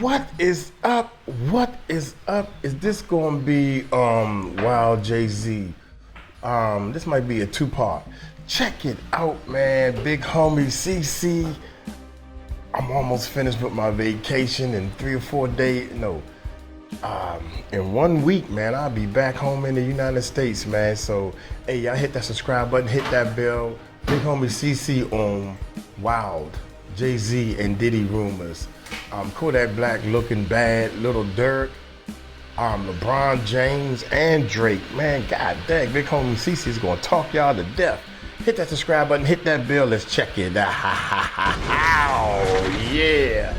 What is up? What is up? Is this gonna be Wild Jay-Z? This might be a two-part. Check it out, man. Big homie CC. I'm almost finished with my vacation in 3 or 4 days. No, in 1 week, man, I'll be back home in the United States, man. So, hey, y'all hit that subscribe button, hit that bell. Big homie CC on Wild Jay-Z and Diddy rumors. Kodak Black looking bad, Little Dirk, LeBron James, and Drake. Man, god dang, big homie CC is gonna talk y'all to death. Hit that subscribe button, hit that bell, let's check it out. Oh, yeah.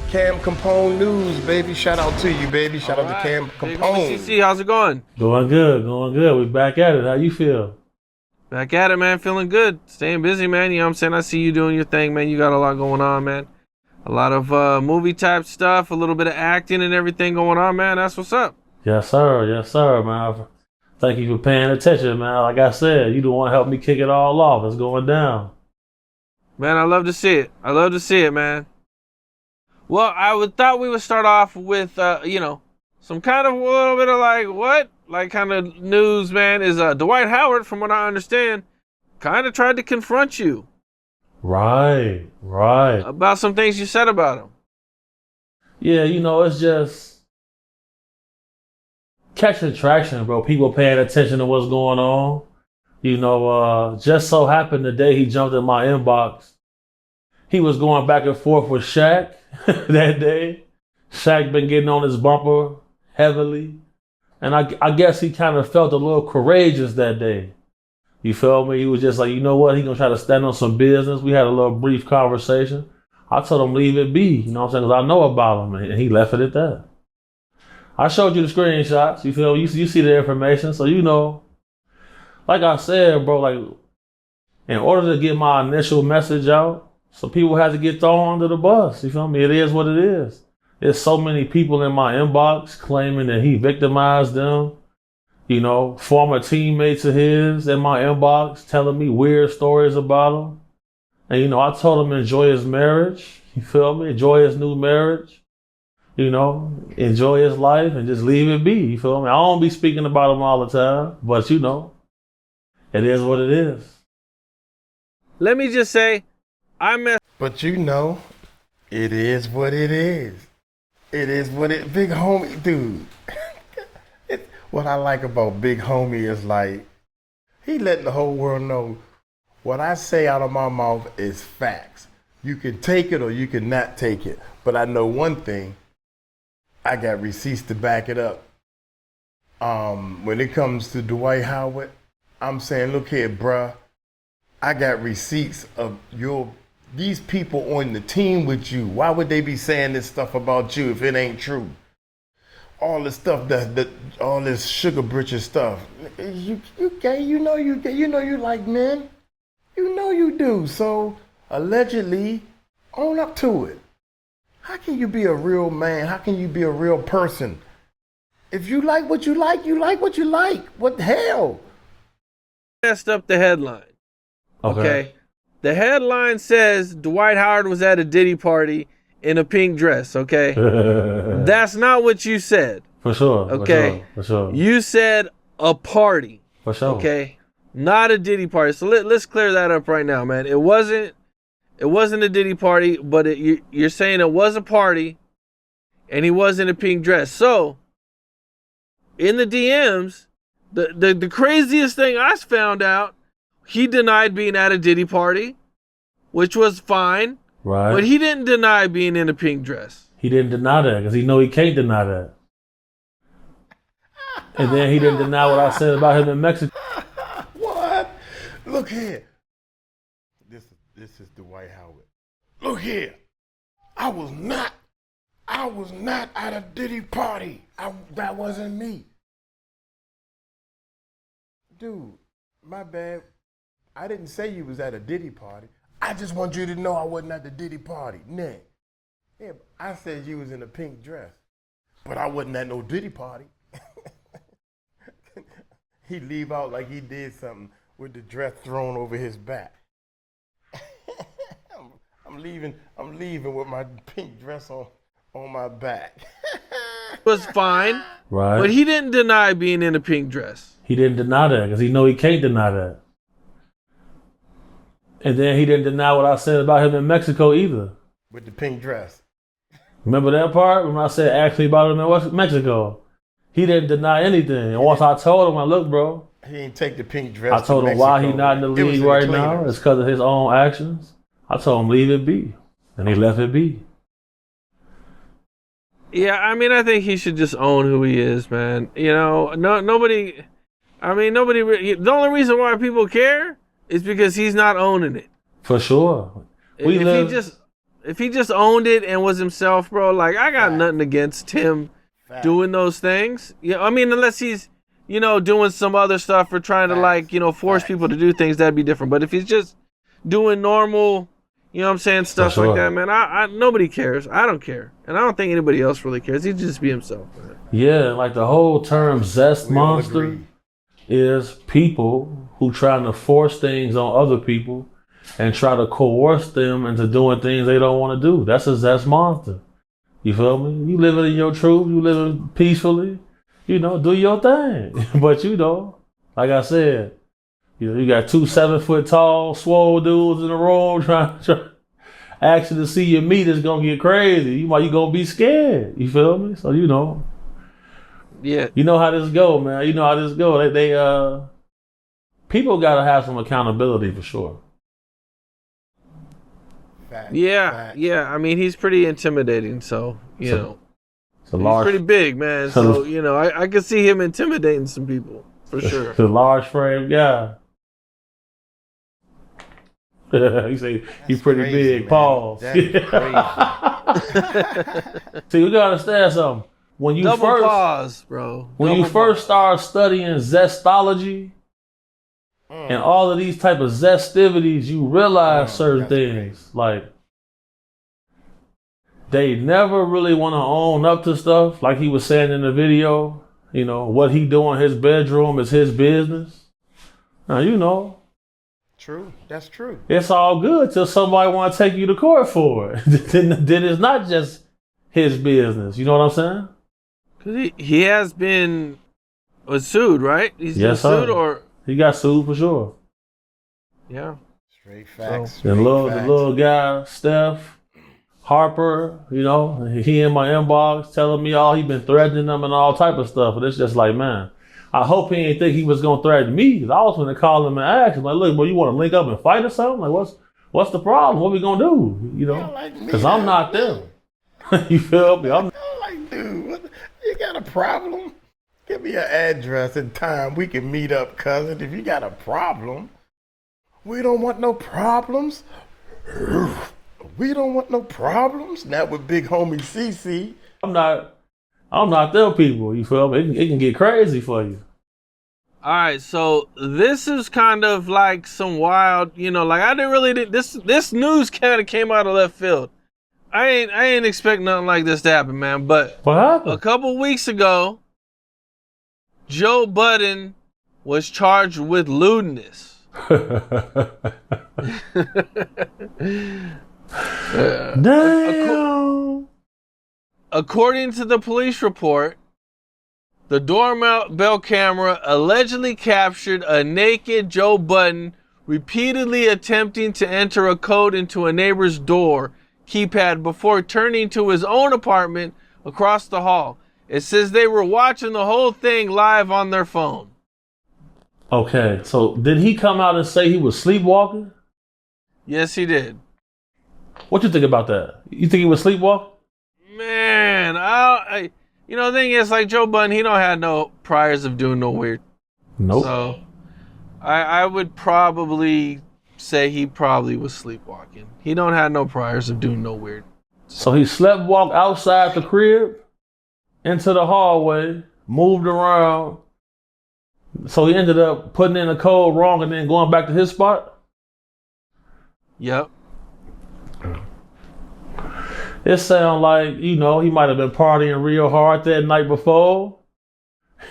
𝗟𝗓𝗡𝗞𝗦 News, baby. Shout out to you, baby. Shout out to 𝗟𝗓𝗡𝗞𝗦. CC, how's it going? Going good, going good. We back at it. How you feel? Back at it, man. Feeling good. Staying busy, man. You know what I'm saying? I see you doing your thing, man. You got a lot going on, man. A lot of movie type stuff, a little bit of acting and everything going on, man. That's what's up. Yes, sir. Yes, sir, man. Thank you for paying attention, man. Like I said, you the one help me kick it all off. It's going down. Man, I love to see it. I love to see it, man. Well, thought we would start off with, some kind of a little bit of like kind of news, man. Is Dwight Howard, from what I understand, kind of tried to confront you. Right. About some things you said about him. Yeah, it's just catching traction, bro. People paying attention to what's going on. Just so happened the day he jumped in my inbox, he was going back and forth with Shaq that day. Shaq been getting on his bumper heavily. And I guess he kind of felt a little courageous that day. You feel me? He was just like, you know what? He gonna try to stand on some business. We had a little brief conversation. I told him leave it be. You know what I'm saying? Because I know about him. And he left it at that. I showed you the screenshots. You feel me? You see the information. So like I said, bro, like in order to get my initial message out, some people had to get thrown under the bus. You feel me? It is what it is. There's so many people in my inbox claiming that he victimized them. Former teammates of his in my inbox telling me weird stories about him. And, I told him enjoy his marriage. You feel me? Enjoy his new marriage. Enjoy his life and just leave it be. You feel me? I don't be speaking about him all the time, but it is what it is. Let me just say, But it is what it is. It is what it, big homie, dude. What I like about big homie is like, he letting the whole world know what I say out of my mouth is facts. You can take it or you can not take it. But I know one thing, I got receipts to back it up. When it comes to Dwight Howard, I'm saying, look here, bruh. I got receipts of these people on the team with you. Why would they be saying this stuff about you if it ain't true? All this stuff, all this sugar britches stuff. You gay, you know you like men. You know you do. So allegedly, own up to it. How can you be a real man? How can you be a real person? If you like what you like, you like what you like. What the hell? messed up the headline. Okay. The headline says Dwight Howard was at a Diddy party in a pink dress, okay? That's not what you said. For sure. Okay. For sure. You said a party. For sure. Okay. Not a Diddy party. So let's clear that up right now, man. It wasn't a Diddy party, but you're saying it was a party and he was in a pink dress. So in the DMs, the craziest thing I found out, he denied being at a Diddy party, which was fine. Right. But he didn't deny being in a pink dress. He didn't deny that because he know he can't deny that. And then he didn't deny what I said about him in Mexico. What? Look here. This is Dwight Howard. Look here. I was not at a Diddy party. That wasn't me. Dude, my bad. I didn't say you was at a Diddy party. I just want you to know I wasn't at the Diddy party. Nah. Yeah, I said you was in a pink dress. But I wasn't at no Diddy party. He leave out like he did something with the dress thrown over his back. I'm leaving with my pink dress on on my back. Was fine, Right. but he didn't deny being in a pink dress. He didn't deny that because he know he can't deny that. And then he didn't deny what I said about him in Mexico either. With the pink dress. Remember that part when I said ask me about him in Mexico? He didn't deny anything. And once I told him, look, bro, He didn't take the pink dress. I told him why he not in the league right now. It's because of his own actions. I told him leave it be, and he left it be. Yeah, I mean, I think he should just own who he is, man. You know, nobody. I mean, nobody. The only reason why people care is because he's not owning it. For sure. If he just owned it and was himself, bro, like I got nothing against him doing those things. Yeah, I mean, unless he's, you know, doing some other stuff or trying to like, you know, force people to do things, that'd be different. But if he's just doing normal, you know what I'm saying, stuff like that, man, I nobody cares. I don't care. And I don't think anybody else really cares. He just be himself, man. Yeah, like the whole term zest monster is people who trying to force things on other people and try to coerce them into doing things they don't want to do. That's a zest monster. You feel me? You living in your truth, you living peacefully, you know, do your thing. But you know, like I said, you know, you got 2 7-foot tall, swole dudes in the room trying actually to see your meat is gonna get crazy. You gonna be scared. You feel me? So you know. Yeah. You know how this go, man. You know how this go. They people gotta have some accountability for sure. Yeah. I mean, he's pretty intimidating, so you know. He's pretty big, man. So you know, I could see him intimidating some people for sure. The large frame guy. You say he's pretty crazy, big. Man. Pause. That's crazy. See, we gotta understand something. When you pause, bro. When you first start studying zestology and all of these type of zestivities, you realize certain things. Crazy. Like they never really want to own up to stuff. Like he was saying in the video, you know, what he do in his bedroom is his business. Now, you know. True. That's true. It's all good till somebody want to take you to court for it. Then it's not just his business. You know what I'm saying? Because he has been sued, right? He's been sued or... He got sued for sure. Yeah. Straight facts. The little guy, Steph Harper, you know, he in my inbox telling me he been threatening them and all type of stuff. And it's just like, man, I hope he didn't think he was going to threaten me, because I was going to call him and ask him, like, look, bro, you want to link up and fight or something? Like, what's the problem? What we going to do? You know, because I'm not them. You feel me? I'm like, dude, you got a problem? Give me an address and time. We can meet up, cousin. If you got a problem, we don't want no problems. We don't want no problems. Not with big homie CC. I'm not them people. You feel me? It can get crazy for you. All right, so this is kind of like some wild, you know, like I didn't really this news kind of came out of left field. I ain't expect nothing like this to happen, man. But what happened? A couple weeks ago, Joe Budden was charged with lewdness. Damn. According to the police report, the doorbell camera allegedly captured a naked Joe Budden repeatedly attempting to enter a code into a neighbor's door keypad before turning to his own apartment across the hall. It says they were watching the whole thing live on their phone. Okay, so did he come out and say he was sleepwalking? Yes, he did. What you think about that? You think he was sleepwalking? Man, you know, the thing is, like Joe Budden, he don't have no priors of doing no weird. Nope. So I would probably say he probably was sleepwalking. He don't have no priors of doing no weird. So he walked outside the crib, into the hallway, moved around. So he ended up putting in a code wrong and then going back to his spot? Yep. It sounds like, you know, he might have been partying real hard that night before.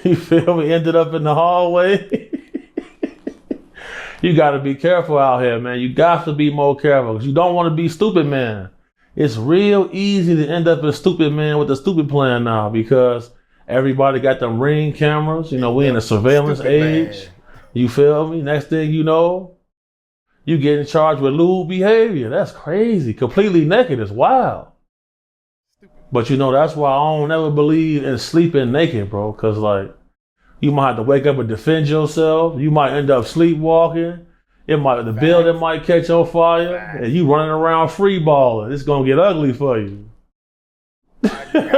You feel me? Ended up in the hallway. You got to be careful out here, man. You got to be more careful because you don't want to be stupid, man. It's real easy to end up a stupid man with a stupid plan now because everybody got them Ring cameras. You know, we in a surveillance age. Man. You feel me? Next thing you know, you getting charged with lewd behavior. That's crazy. Completely naked is wild. But you know, that's why I don't ever believe in sleeping naked, bro. Cause like, you might have to wake up and defend yourself. You might end up sleepwalking. The building might catch on fire, and you running around free balling. It's gonna get ugly for you. Shout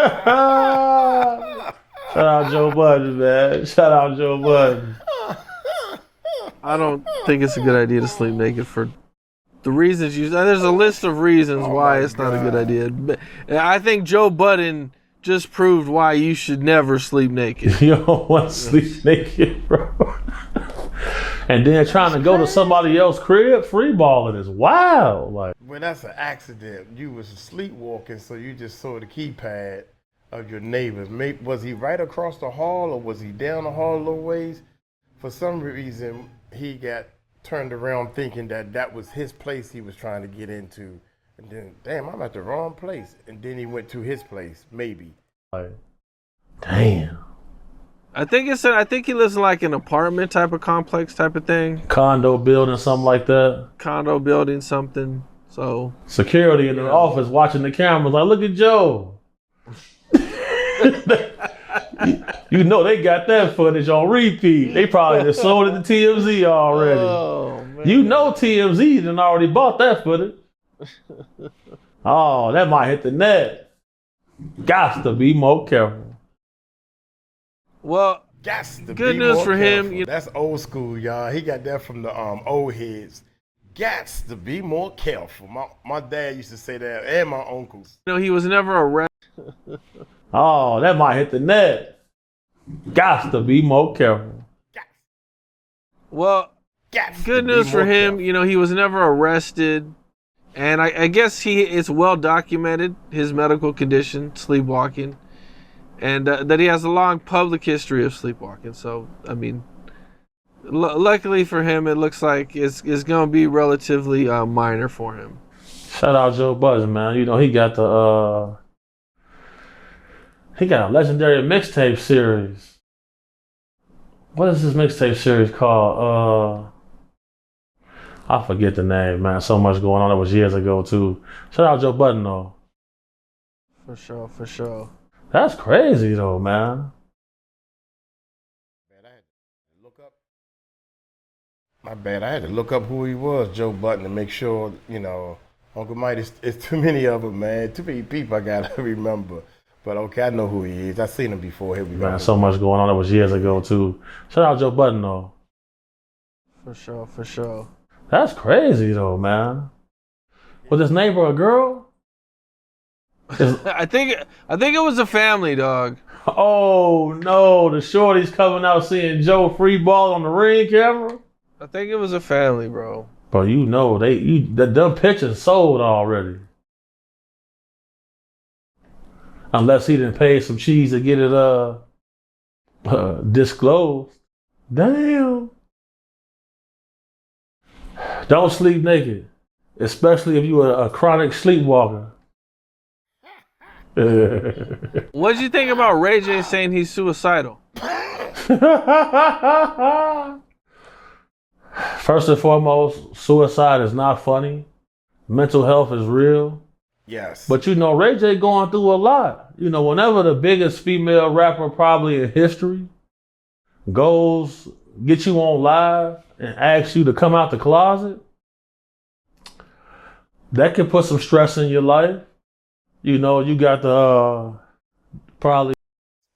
out Joe Budden, man. Shout out Joe Budden. I don't think it's a good idea to sleep naked for the reasons you. There's a list of reasons why it's not a good idea. But I think Joe Budden just proved why you should never sleep naked. You don't want to sleep naked, bro. And then trying to go to somebody else's crib, free balling is wild. Like, When that's an accident, you was sleepwalking, so you just saw the keypad of your neighbors. Was he right across the hall, or was he down the hall a little ways? For some reason, he got turned around thinking that was his place he was trying to get into. And then, damn, I'm at the wrong place. And then he went to his place, maybe. damn. I think he lives in like an apartment type of complex type of thing. Condo building, something like that. Condo building, something. So Security in the office watching the cameras like, look at Joe. You know they got that footage on repeat. They probably just sold it to TMZ already. Oh, man. You know TMZ done already bought that footage. Oh, that might hit the net. Got to be more careful. Well, good news for him. That's old school, y'all. He got that from the old heads. Gats to be more careful. My dad used to say that, and my uncles. You know, he was never arrested. Oh, that might hit the net. Got to be more careful. Well, good news for him. Careful. You know, he was never arrested. And I guess it's well documented, his medical condition, sleepwalking. And that he has a long public history of sleepwalking. So, I mean, luckily for him, it looks like it's going to be relatively minor for him. Shout out Joe Budden, man. You know, he got a legendary mixtape series. What is this mixtape series called? I forget the name, man. So much going on. That was years ago, too. Shout out Joe Budden, though. For sure. That's crazy, though, man. My bad. I had to look up who he was, Joe Budden, to make sure, you know, Uncle Mike, it's too many of them, man. Too many people I got to remember. But okay, I know who he is. I seen him before. Here we go. Man, so much going on. That was years ago, too. Shout out Joe Budden, though. For sure. That's crazy, though, man. Was his neighbor a girl? I think it was a family, dog. Oh, no. The shorty's coming out seeing Joe free ball on the Ring camera? I think it was a family, bro. Bro, you know, the pictures sold already. Unless he didn't pay some cheese to get it disclosed. Damn. Don't sleep naked, especially if you're a chronic sleepwalker. What'd you think about Ray J saying he's suicidal? First and foremost, suicide is not funny. Mental health is real. Yes. But you know, Ray J going through a lot. You know, whenever the biggest female rapper probably in history goes, get you on live and asks you to come out the closet, that can put some stress in your life. You know, you got the probably.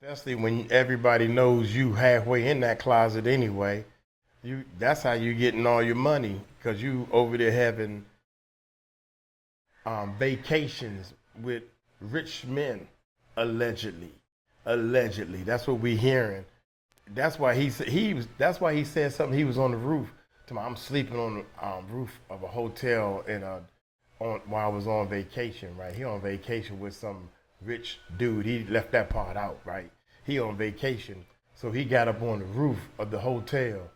Especially when everybody knows you halfway in that closet anyway. That's how you getting all your money, because you over there having vacations with rich men, allegedly. That's what we hearing. That's why he said something. He was on the roof. I'm sleeping on the roof of a hotel while I was on vacation. Right, he on vacation with some rich dude. He left that part out. Right, he on vacation, so he got up on the roof of the hotel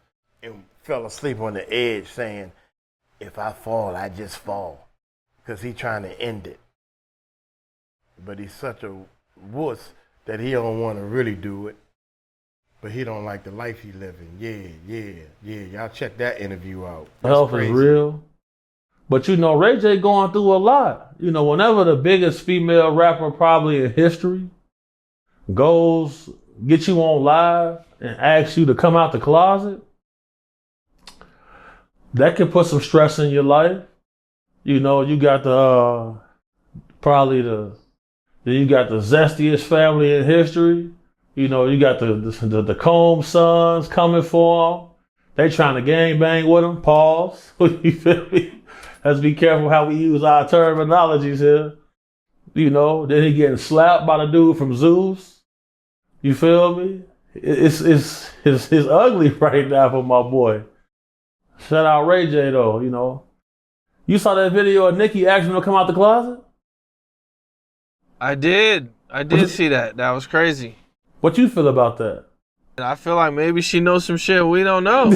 and fell asleep on the edge, saying, "If I fall, I just fall," because he trying to end it. but he's such a wuss that he don't want to really do it. But he don't like the life he living. Yeah. Y'all check that interview out. That's Health crazy. is real. But you know, Ray J going through a lot. You know, whenever the biggest female rapper probably in history goes, get you on live and asks you to come out the closet, that can put some stress in your life. You know, you got the you got the zestiest family in history. You know, you got the 𝗗𝗢𝗡𝗞𝗦 coming for him. They trying to gangbang with him. Pause. You feel me? Let's be careful how we use our terminologies here. You know, then he getting slapped by the dude from Zeus. You feel me? It's ugly right now for my boy. Shout out Ray J though, you know. You saw that video of Nicki asking him to come out the closet? I did see that. That was crazy. What you feel about that? I feel like maybe she knows some shit we don't know.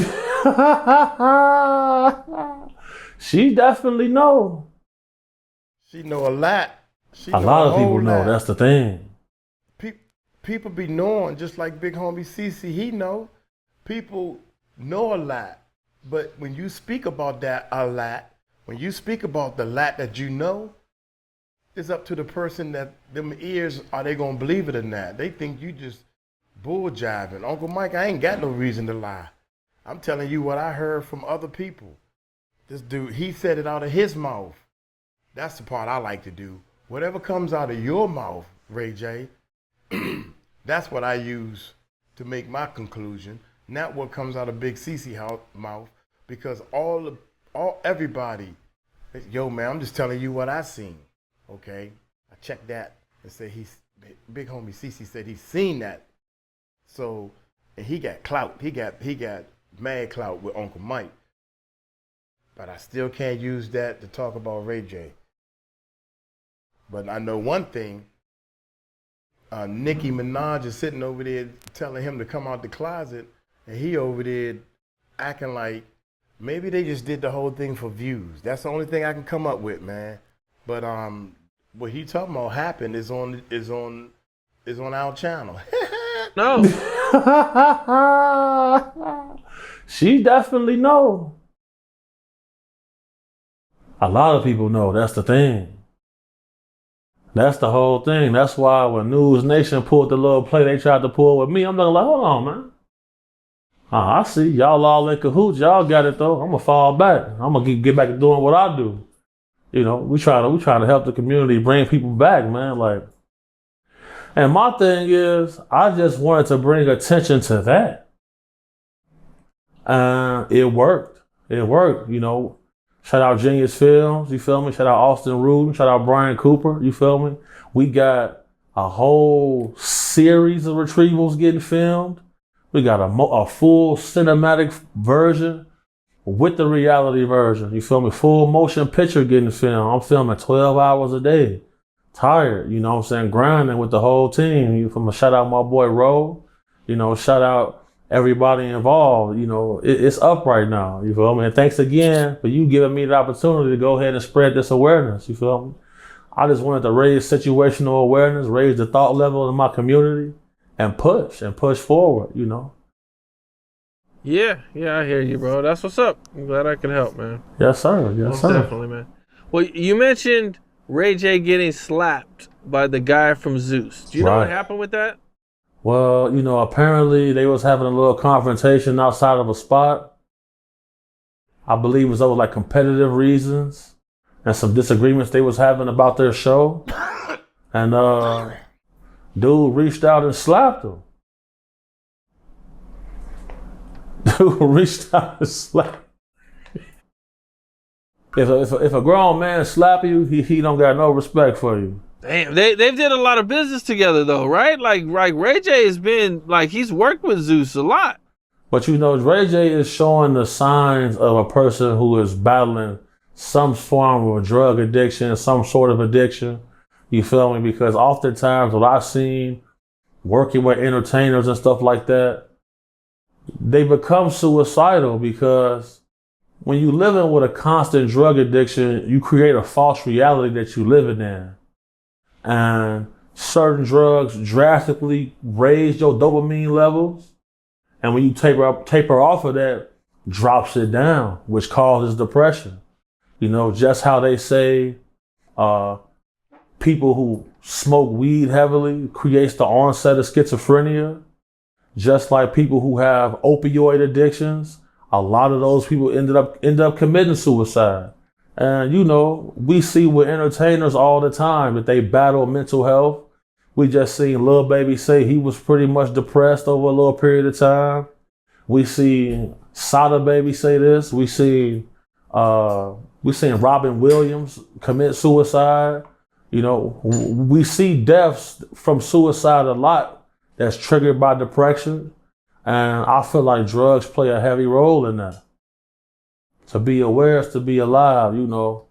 She definitely know. She know a lot. A lot of people know. That's the thing. People be knowing, just like big homie CC, he know. People know a lot. But when you speak about that a lot, when you speak about the lot that you know, it's up to the person that them ears, are they gonna believe it or not? They think you just bull jiving. Uncle Mike, I ain't got no reason to lie. I'm telling you what I heard from other people. This dude, he said it out of his mouth. That's the part I like to do. Whatever comes out of your mouth, Ray J, that's what I use to make my conclusion, not what comes out of Big CC mouth, because everybody, yo man, I'm just telling you what I seen. Okay, I checked that and said big homie CC said he's seen that. So, and he got clout. He got mad clout with Uncle Mike. But I still can't use that to talk about Ray J. But I know one thing. Nicki Minaj is sitting over there telling him to come out the closet, and he over there acting like maybe they just did the whole thing for views. That's the only thing I can come up with, man. But what he talking about happened is on our channel. No. She definitely know. A lot of people know. That's the thing. That's the whole thing. That's why when News Nation pulled the little play they tried to pull with me, I'm looking like, hold on, man. I see y'all all in cahoots. Y'all got it though. I'm gonna fall back. I'm gonna get back to doing what I do. You know, we try to help the community, bring people back, man. Like, and my thing is, I just wanted to bring attention to that. It worked. It worked. You know. Shout out Genius Films, you feel me? Shout out Austin Rudin, shout out Brian Cooper, you feel me? We got a whole series of retrievals getting filmed. We got a full cinematic version with the reality version, you feel me? Full motion picture getting filmed. I'm filming 12 hours a day. Tired, you know what I'm saying? Grinding with the whole team. You feel me? Shout out my boy Ro, you know, shout out everybody involved. You know, it's up right now. You feel me? And thanks again for you giving me the opportunity to go ahead and spread this awareness. You feel me? I just wanted to raise situational awareness, raise the thought level in my community, and push forward, you know. Yeah, I hear you, bro. That's what's up. I'm glad I could help, man. Yes, sir. Yes, sir. Definitely, man. Well, you mentioned Ray J getting slapped by the guy from Zeus. Do you know what happened with that? Well, you know, apparently they was having a little confrontation outside of a spot. I believe it was over like competitive reasons and some disagreements they was having about their show. And dude reached out and slapped him. Dude reached out and slapped him. If a grown man slap you, he don't got no respect for you. Damn, they did a lot of business together though, right? Like Ray J has been, like, he's worked with Zeus a lot. But you know, Ray J is showing the signs of a person who is battling some form of a drug addiction, some sort of addiction. You feel me? Because oftentimes what I've seen working with entertainers and stuff like that, they become suicidal because when you living with a constant drug addiction, you create a false reality that you living in. and certain drugs drastically raise your dopamine levels. And when you taper off of that, drops it down, which causes depression. You know, just how they say people who smoke weed heavily creates the onset of schizophrenia. Just like people who have opioid addictions, a lot of those people end up committing suicide. And you know, we see with entertainers all the time that they battle mental health. We just seen Lil Baby say he was pretty much depressed over a little period of time. We see Sada Baby say this. We seen Robin Williams commit suicide. You know, we see deaths from suicide a lot that's triggered by depression. And I feel like drugs play a heavy role in that. To be aware is to be alive, you know.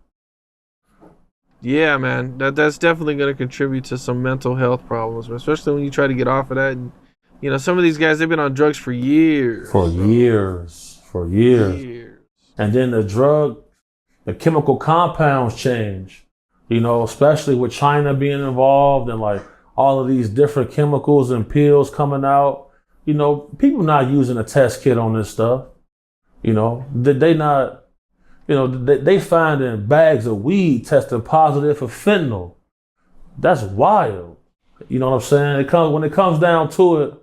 Yeah, man, that's definitely going to contribute to some mental health problems, especially when you try to get off of that. And, you know, some of these guys, they've been on drugs for years. For years. And then the chemical compounds change, you know, especially with China being involved and like all of these different chemicals and pills coming out. You know, people not using a test kit on this stuff. You know, they finding bags of weed testing positive for fentanyl. That's wild. You know what I'm saying? When it comes down to it,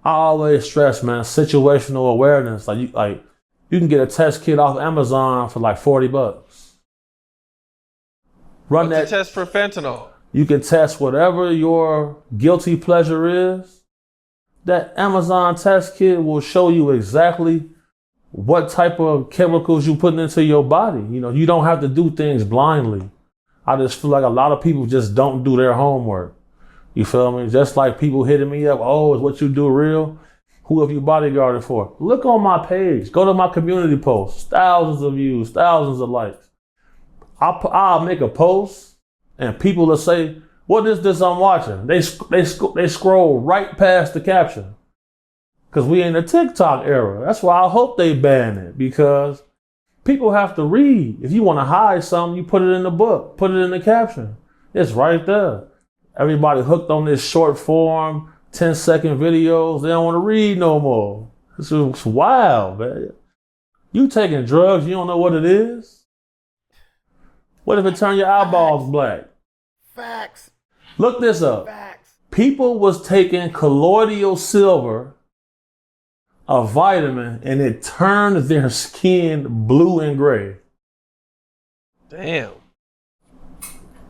I always stress, man, situational awareness. Like you can get a test kit off Amazon for like $40. Run What's the test for fentanyl? You can test whatever your guilty pleasure is. That Amazon test kit will show you exactly what type of chemicals you're putting into your body. You know, you don't have to do things blindly. I just feel like a lot of people just don't do their homework. You feel me? Just like people hitting me up, oh, is what you do real? Who have you bodyguarded for? Look on my page. Go to my community posts. Thousands of views, thousands of likes. I'll make a post and people will say, what is this I'm watching? They scroll right past the caption. Because we in the TikTok era. That's why I hope they ban it. Because people have to read. If you want to hide something, you put it in the book. Put it in the caption. It's right there. Everybody hooked on this short form, 10-second videos. They don't want to read no more. It's wild, man. You taking drugs, you don't know what it is? What if it turn your eyeballs black? Facts. Look this up. Facts. People was taking colloidal silver, a vitamin, and it turned their skin blue and gray. Damn.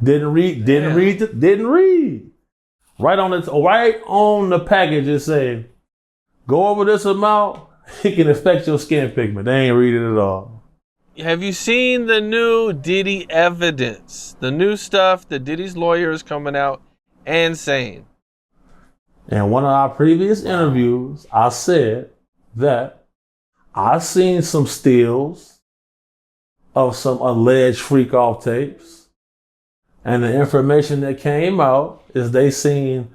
Didn't read. Right on the package it said, go over this amount, it can affect your skin pigment. They ain't read it at all. Have you seen the new Diddy evidence? The new stuff that Diddy's lawyer is coming out and saying. In one of our previous interviews, I said that I seen some stills of some alleged freak off tapes. And the information that came out is they seen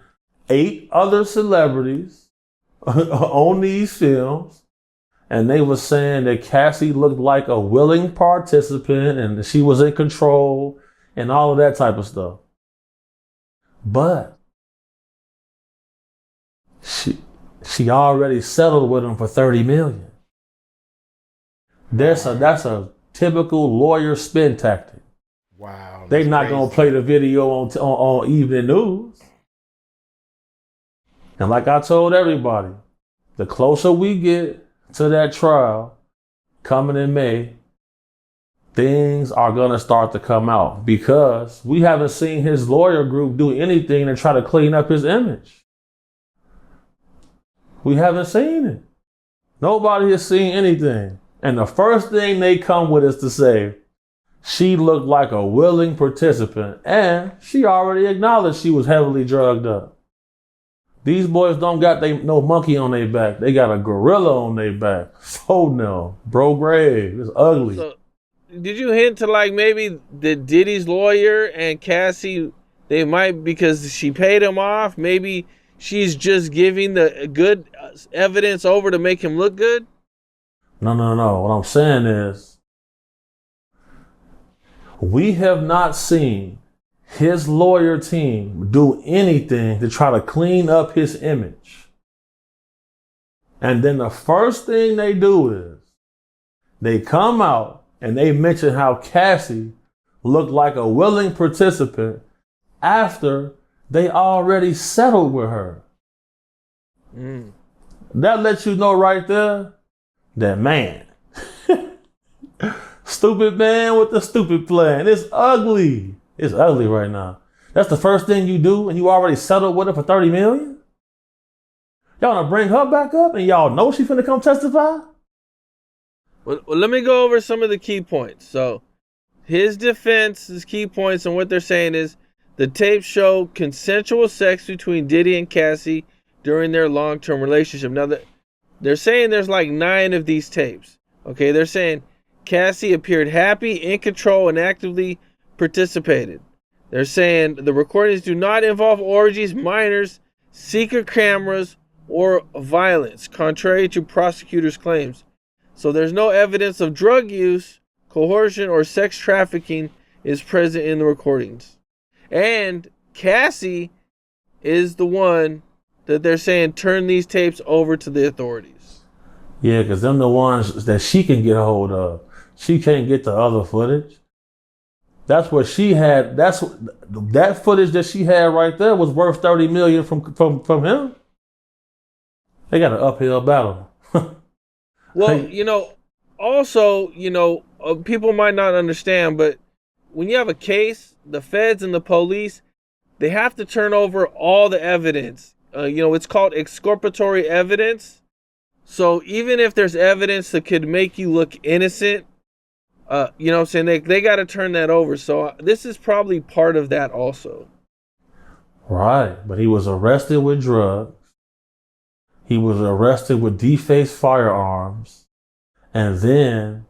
8 other celebrities on these films. And they were saying that Cassie looked like a willing participant and she was in control and all of that type of stuff. But she already settled with him for $30 million. That's a typical lawyer spin tactic. Wow. They're not going to play the video on evening news. And like I told everybody, the closer we get to that trial coming in May, things are going to start to come out because we haven't seen his lawyer group do anything to try to clean up his image. We haven't seen it. Nobody has seen anything. And the first thing they come with is to say, she looked like a willing participant and she already acknowledged she was heavily drugged up. These boys don't got no monkey on their back. They got a gorilla on their back. So no, bro grave. It's ugly. So, did you hint to like maybe the Diddy's lawyer and Cassie, they might, because she paid him off, maybe she's just giving the good evidence over to make him look good? No. What I'm saying is, we have not seen his lawyer team do anything to try to clean up his image. And then the first thing they do is they come out and they mention how Cassie looked like a willing participant after they already settled with her. That lets you know right there that, man, stupid man with the stupid plan. It's ugly. It's ugly right now. That's the first thing you do and you already settled with her for $30 million? Y'all gonna bring her back up and y'all know she's finna come testify? Well, let me go over some of the key points. So his defense's key points and what they're saying is the tapes show consensual sex between Diddy and Cassie during their long-term relationship. Now, they're saying there's like 9 of these tapes. Okay, they're saying Cassie appeared happy, in control, and actively participated. They're saying the recordings do not involve orgies, minors, secret cameras, or violence, contrary to prosecutors' claims. So there's no evidence of drug use, coercion, or sex trafficking is present in the recordings. And Cassie is the one that they're saying turn these tapes over to the authorities. Yeah, because them the ones that she can get a hold of. She can't get the other footage. That's what she had. That footage that she had right there was worth $30 million from him. They got an uphill battle. Well, also, people might not understand, but when you have a case, the feds and the police, they have to turn over all the evidence. It's called exculpatory evidence. So even if there's evidence that could make you look innocent, you know what I'm saying? They got to turn that over. So this is probably part of that also. Right. But he was arrested with drugs. He was arrested with defaced firearms. And then,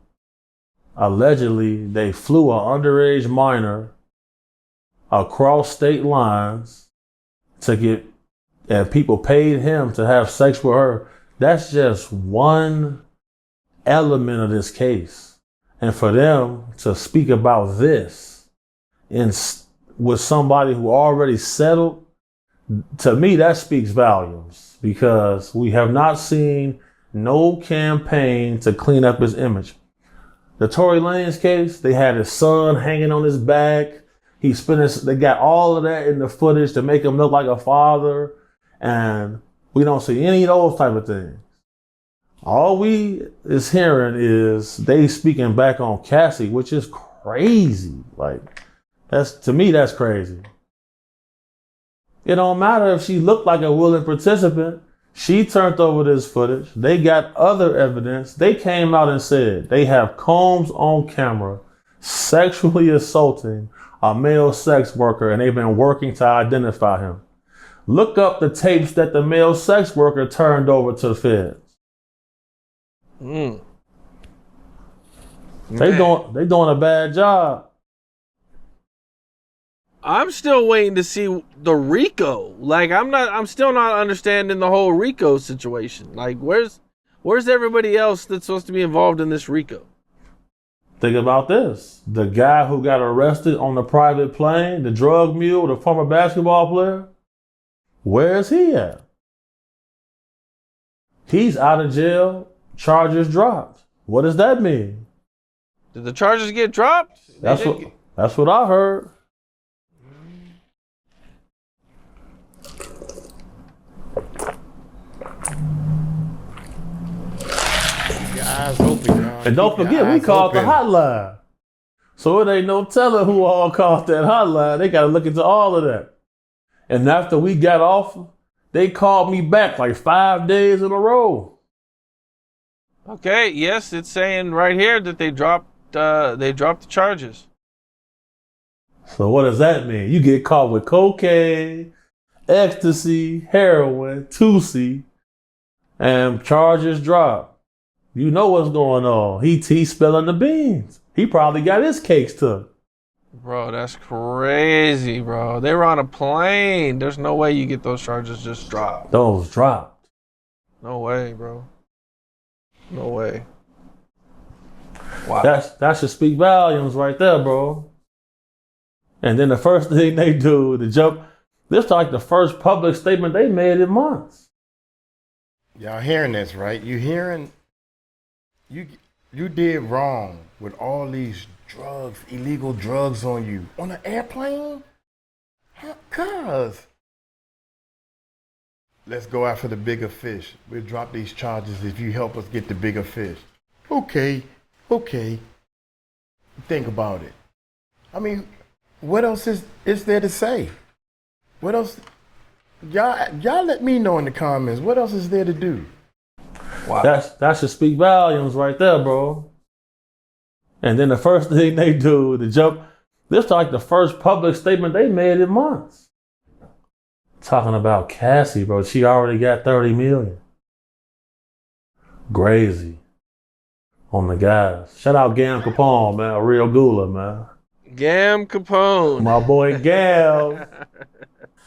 allegedly, they flew an underage minor across state lines and people paid him to have sex with her. That's just one element of this case. And for them to speak about this with somebody who already settled, to me, that speaks volumes, because we have not seen no campaign to clean up his image. The Tory Lanez case, they had his son hanging on his back. They got all of that in the footage to make him look like a father. And we don't see any of those type of things. All we is hearing is they speaking back on Cassie, which is crazy. To me, that's crazy. It don't matter if she looked like a willing participant. She turned over this footage. They got other evidence. They came out and said they have Combs on camera sexually assaulting a male sex worker, and they've been working to identify him. Look up the tapes that the male sex worker turned over to the feds. They doing a bad job. I'm still waiting to see the RICO. I'm still not understanding the whole RICO situation. Where's everybody else that's supposed to be involved in this RICO? Think about this. The guy who got arrested on the private plane, the drug mule, the former basketball player, where's he at? He's out of jail, charges dropped. What does that mean? Did the charges get dropped? That's what I heard. Eyes open, y'all. And don't forget, we called the hotline. So it ain't no telling who all called that hotline. They got to look into all of that. And after we got off, they called me back like 5 days in a row. Okay, yes, it's saying right here that they dropped the charges. So what does that mean? You get caught with cocaine, ecstasy, heroin, 2C, and charges drop. You know what's going on. He's spilling the beans. He probably got his cakes took. Bro, that's crazy, bro. They were on a plane. There's no way you get those charges just dropped. Those dropped. No way, bro. No way. Wow. That should speak volumes right there, bro. And then the first thing they do, the jump, this is like the first public statement they made in months. Y'all hearing this, right? You hearing? You did wrong with all these drugs, illegal drugs on you. On an airplane? Cuz. Let's go after the bigger fish. We'll drop these charges if you help us get the bigger fish. Okay. Think about it. I mean, what else is there to say? What else? Y'all let me know in the comments. What else is there to do? Wow. That should speak volumes right there, bro. And then the first thing they do, the jump, this is like the first public statement they made in months. Talking about Cassie, bro. She already got 30 million. Crazy. On the guys. Shout out 𝗟𝗓𝗡𝗞𝗦, man. A real gula, man. 𝗟𝗓𝗡𝗞𝗦. My boy Gal.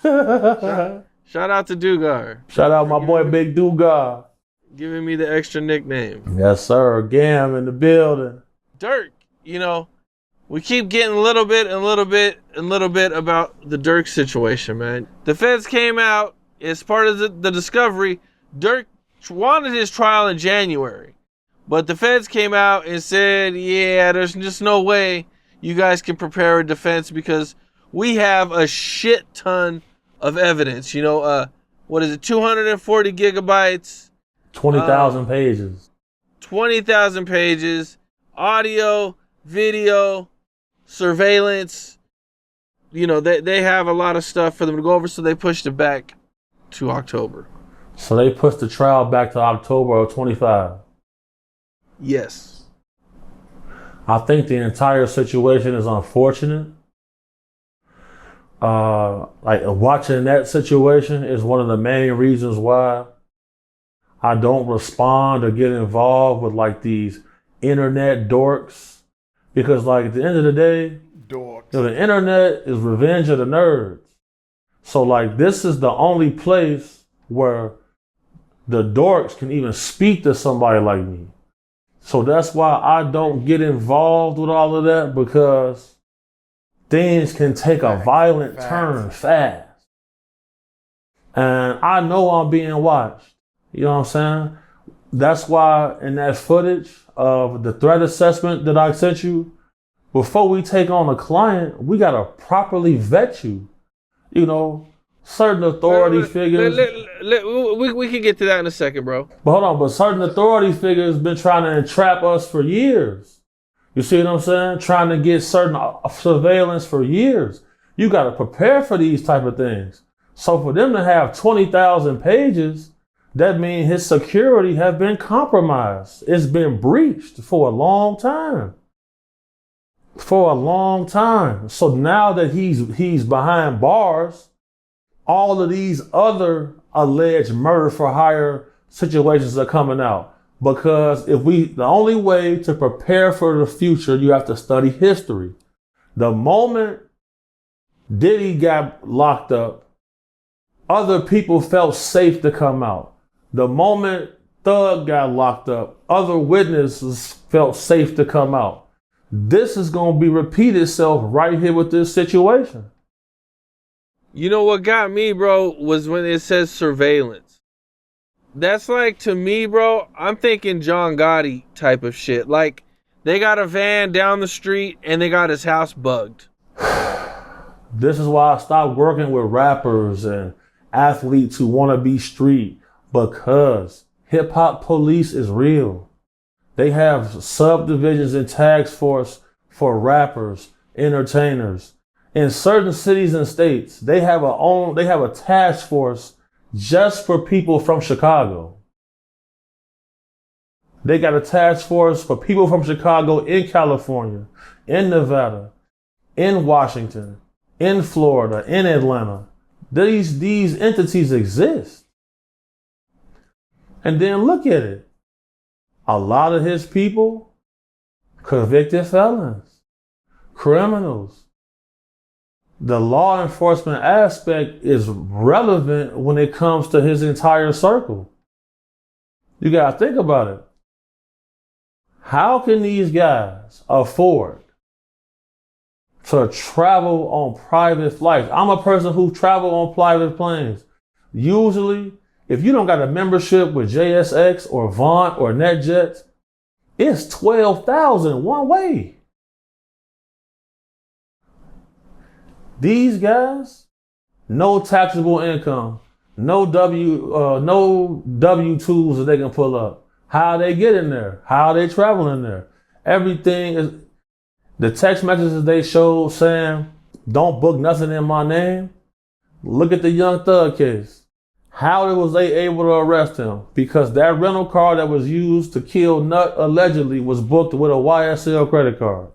Shout out to Dugar. Shout out my boy Big Dugar. Giving me the extra nickname. Yes, sir. Gam in the building. Dirk, you know, we keep getting a little bit about the Dirk situation, man. The feds came out as part of the discovery. Dirk wanted his trial in January, but the feds came out and said, yeah, there's just no way you guys can prepare a defense because we have a shit ton of evidence. You know, what is it, 240 gigabytes? 20,000 pages. 20,000 pages. Audio, video, surveillance. You know, they have a lot of stuff for them to go over, so they pushed it back to October. So they pushed the trial back to October of 25. Yes. I think the entire situation is unfortunate. Like watching that situation is one of the main reasons why I don't respond or get involved with like these internet dorks. Because like at the end of the day, dorks. You know, the internet is revenge of the nerds. So like this is the only place where the dorks can even speak to somebody like me. So that's why I don't get involved with all of that, because things can take a violent turn fast. And I know I'm being watched. You know what I'm saying? That's why in that footage of the threat assessment that I sent you, before we take on a client, we got to properly vet you. You know, certain authority figures. We can get to that in a second, bro. But hold on, but certain authority figures been trying to entrap us for years. You see what I'm saying? Trying to get certain surveillance for years. You got to prepare for these type of things. So for them to have 20,000 pages, that means his security has been compromised. It's been breached for a long time. For a long time. So now that he's behind bars, all of these other alleged murder for hire situations are coming out. Because the only way to prepare for the future, you have to study history. The moment Diddy got locked up, other people felt safe to come out. The moment Thug got locked up, other witnesses felt safe to come out. This is going to be repeat itself right here with this situation. You know what got me, bro, was when it says surveillance. That's like, to me, bro, I'm thinking John Gotti type of shit. Like, they got a van down the street and they got his house bugged. This is why I stopped working with rappers and athletes who want to be street, because hip hop police is real. They have subdivisions and task force for rappers, entertainers. In certain cities and states, they have a task force just for people from Chicago. They got a task force for people from Chicago in California, in Nevada, in Washington, in Florida, in Atlanta. These entities exist. And then look at it. A lot of his people, convicted felons, criminals. The law enforcement aspect is relevant when it comes to his entire circle. You gotta think about it. How can these guys afford to travel on private flights. I'm a person who travel on private planes. Usually, if you don't got a membership with JSX or Vaunt or NetJets, it's $12,000 one way. These guys, no taxable income, no W-2s that they can pull up. How they get in there? How they travel in there? Everything is, the text messages they showed saying, don't book nothing in my name. Look at the Young Thug case. How was they able to arrest him? Because that rental car that was used to kill Nut allegedly was booked with a YSL credit card.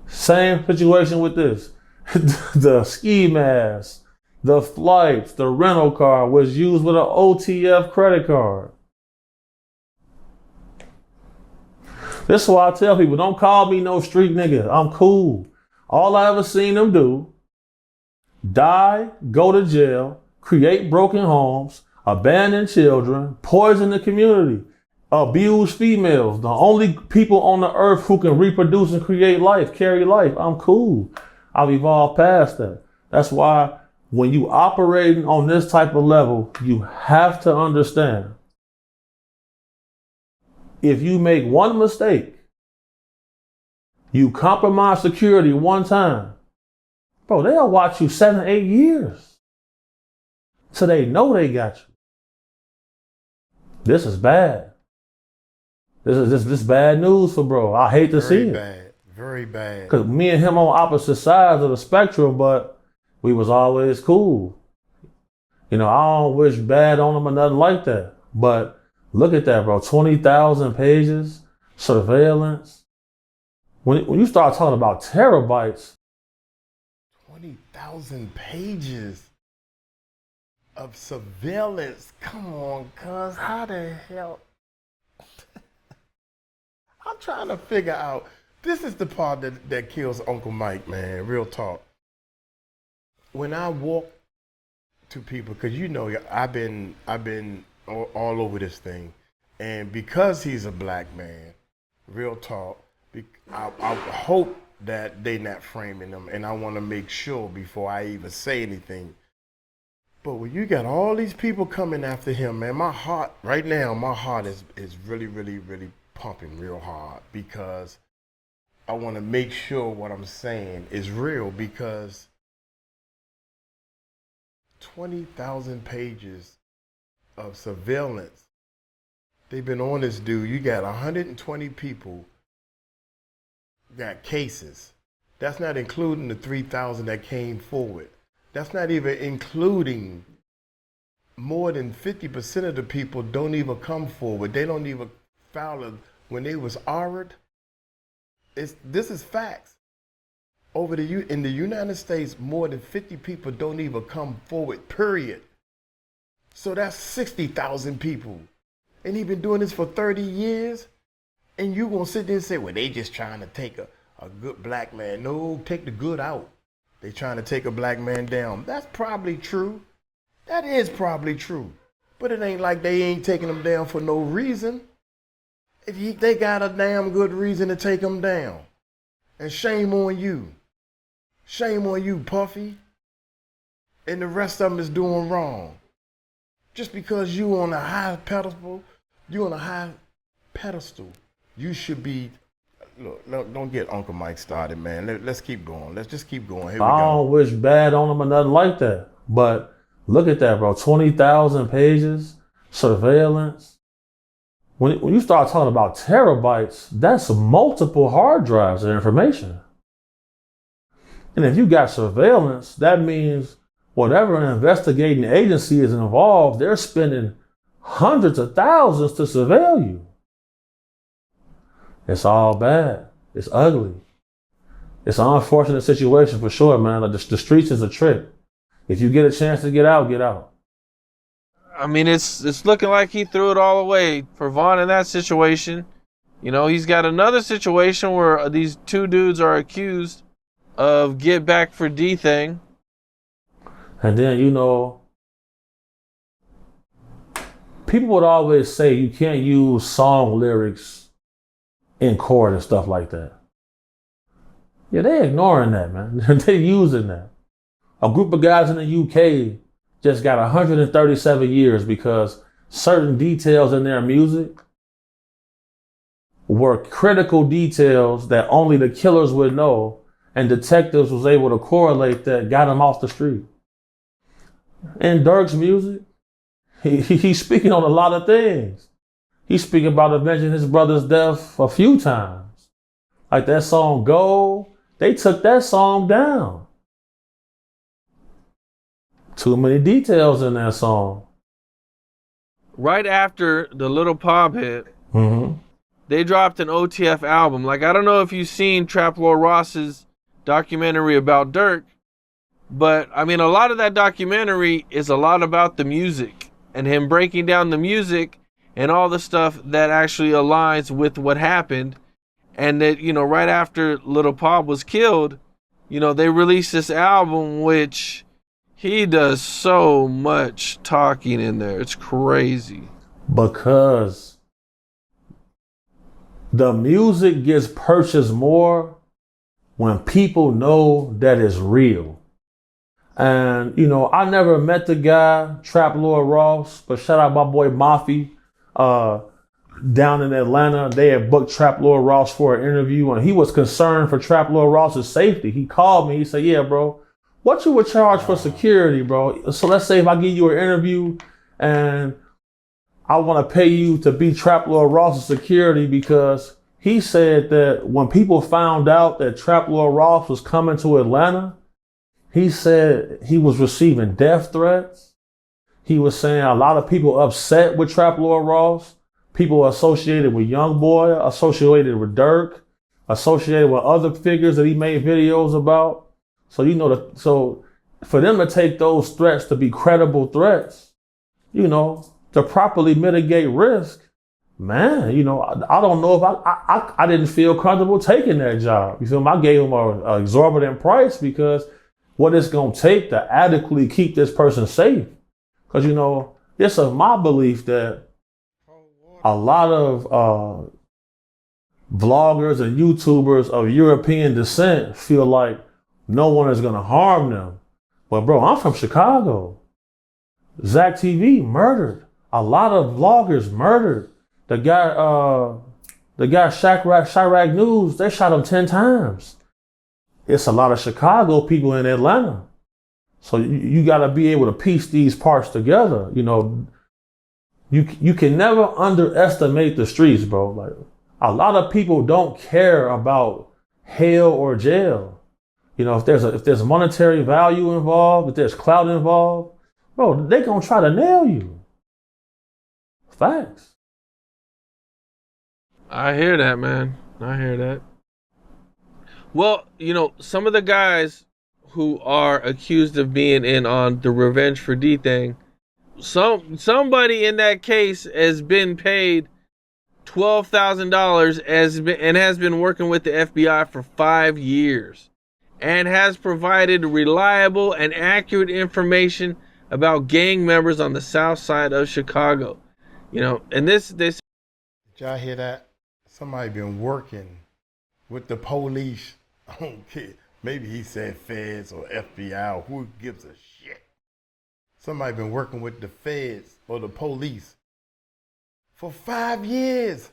Same situation with this. The ski mask, the flights, the rental car was used with an OTF credit card. This is why I tell people, don't call me no street nigga. I'm cool. All I ever seen them do, die, go to jail, create broken homes, abandon children, poison the community, abuse females, the only people on the earth who can reproduce and create life, carry life. I'm cool. I've evolved past that. That's why when you operating on this type of level, you have to understand, if you make one mistake, you compromise security one time, bro, they'll watch you 7, 8 years. So they know they got you. This is bad. This is bad news for bro. I hate to see it. Very bad. Very bad. Because me and him on opposite sides of the spectrum, but we was always cool. You know, I don't wish bad on him or nothing like that. But look at that, bro. 20,000 pages, surveillance. When you start talking about terabytes. 20,000 pages of surveillance. Come on, cuz. How the hell? I'm trying to figure out. This is the part that kills Uncle Mike, man. Real talk. When I walk to people, because you know I've been all over this thing, and because he's a black man, real talk, I hope that they not framing him, and I want to make sure before I even say anything. But when you got all these people coming after him, man, my heart right now, my heart is really, really, really pumping real hard, because I want to make sure what I'm saying is real, because 20,000 pages of surveillance. They've been on this dude. You got 120 people got cases. That's not including the 3,000 that came forward. That's not even including more than 50% of the people don't even come forward. They don't even file it when they was ordered. This is facts. In the United States, more than 50 people don't even come forward, period. So that's 60,000 people. And he been doing this for 30 years. And you gonna sit there and say, well, they just trying to take a good black man. No, take the good out. They trying to take a black man down. That's probably true. That is probably true. But it ain't like they ain't taking him down for no reason. They got a damn good reason to take him down. And shame on you. Shame on you, Puffy. And the rest of them is doing wrong. Just because you on a high pedestal, you should be. Look, don't get Uncle Mike started, man. Let's keep going. Let's just keep going. Here we go. I don't wish bad on him or nothing like that. But look at that, bro. 20,000 pages, surveillance. When you start talking about terabytes, that's multiple hard drives of information. And if you got surveillance, that means whatever an investigating agency is involved, they're spending hundreds of thousands to surveil you. It's all bad. It's ugly. It's an unfortunate situation for sure, man. Like the streets is a trick. If you get a chance to get out, get out. I mean, it's looking like he threw it all away for Vaughn in that situation. You know, he's got another situation where these two dudes are accused of get back for D thing. And then, you know, people would always say you can't use song lyrics in court and stuff like that. Yeah, they ignoring that, man. They using that. A group of guys in the UK just got 137 years because certain details in their music were critical details that only the killers would know, and detectives was able to correlate that, got him off the street. In Dirk's music, he's speaking on a lot of things. He's speaking about avenging his brother's death a few times. Like that song Go, they took that song down. Too many details in that song. Right after the Little Pop hit, they dropped an OTF album. Like, I don't know if you've seen Trap Lord Ross's documentary about Dirk, but I mean, a lot of that documentary is a lot about the music and him breaking down the music and all the stuff that actually aligns with what happened. And that, you know, right after Little Pop was killed, you know, they released this album, which he does so much talking in there. It's crazy. Because the music gets purchased more when people know that it's real. And, you know, I never met the guy, Trap Lord Ross, but shout out my boy Mafi. Down in Atlanta, they had booked Trap Lord Ross for an interview, and he was concerned for Trap Lord Ross's safety. He called me. He said, yeah, bro, what you would charge for security, bro? So let's say if I give you an interview and I want to pay you to be Trap Lord Ross's security, because he said that when people found out that Trap Lord Ross was coming to Atlanta, he said he was receiving death threats. He was saying a lot of people upset with Trap Lord Ross. People associated with Youngboy, associated with Dirk, associated with other figures that he made videos about. So, you know, so for them to take those threats to be credible threats, you know, to properly mitigate risk, man, you know, I don't know if I didn't feel comfortable taking that job. You feel me? I gave him an exorbitant price because what it's going to take to adequately keep this person safe. Because, you know, it's my belief that a lot of vloggers and YouTubers of European descent feel like no one is going to harm them. But bro, I'm from Chicago. Zach TV murdered. A lot of vloggers murdered. The guy Chirac News, they shot him 10 times. It's a lot of Chicago people in Atlanta. So you got to be able to piece these parts together. You know, you can never underestimate the streets, bro. Like, a lot of people don't care about hell or jail. You know, if there's monetary value involved, if there's clout involved, bro, they gonna try to nail you. Facts. I hear that, man. I hear that. Well, you know, some of the guys who are accused of being in on the Revenge for D thing, somebody in that case has been paid $12,000 and has been working with the FBI for 5 years and has provided reliable and accurate information about gang members on the south side of Chicago. You know, and they say, did y'all hear that? Somebody been working with the police. I don't care. Maybe he said feds or FBI or who gives a shit. Somebody been working with the feds or the police for 5 years.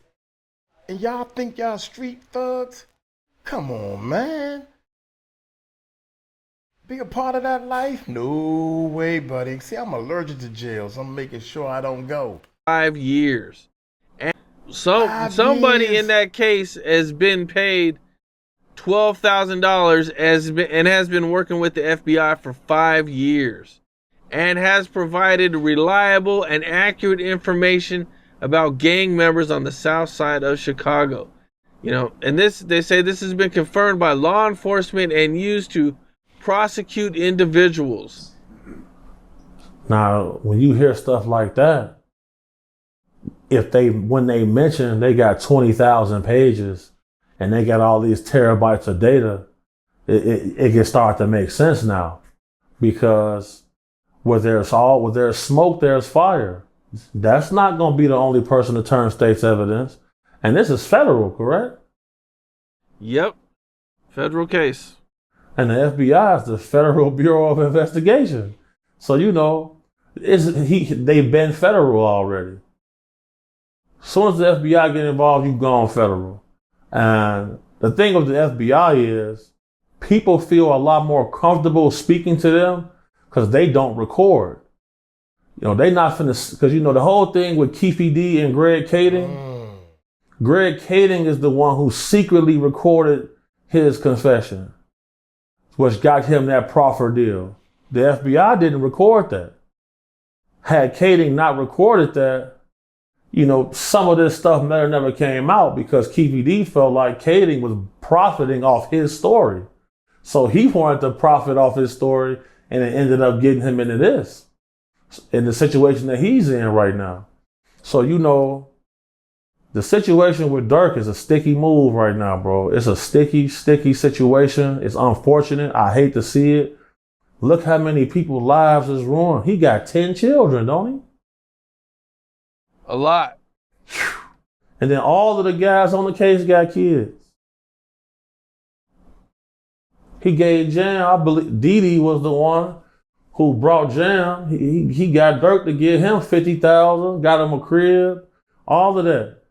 And y'all think y'all street thugs? Come on, man. Be a part of that life? No way, buddy. See, I'm allergic to jail, so I'm making sure I don't go. 5 years. And somebody in that case has been paid $12,000 and has been working with the FBI for 5 years and has provided reliable and accurate information about gang members on the south side of Chicago. You know, and they say this has been confirmed by law enforcement and used to prosecute individuals. Now, when you hear stuff like that, when they mention they got 20,000 pages and they got all these terabytes of data, it can start to make sense now. Because where there's smoke, there's fire. That's not going to be the only person to turn state's evidence. And this is federal, correct? Yep. Federal case. And the FBI is the Federal Bureau of Investigation. So, you know, they've been federal already. As soon as the FBI get involved, you've gone federal. And the thing with the FBI is people feel a lot more comfortable speaking to them because they don't record. You know, they not finna, because, you know, the whole thing with 𝗗𝗢𝗡𝗞𝗦 and Greg Kading is the one who secretly recorded his confession, which got him that proffer deal. The FBI didn't record that. Had Kading not recorded that, you know, some of this stuff never came out because 𝗗𝗢𝗡 felt like Kading was profiting off his story. So he wanted to profit off his story, and it ended up getting him into this, in the situation that he's in right now. So, you know, the situation with Durk is a sticky move right now, bro. It's a sticky situation. It's unfortunate. I hate to see it. Look how many people's lives is ruined. He got 10 children, don't he? A lot. And then all of the guys on the case got kids. He gave Jam, I believe Diddy was the one who brought Jam. He got Durk to give him $50,000, got him a crib, all of that.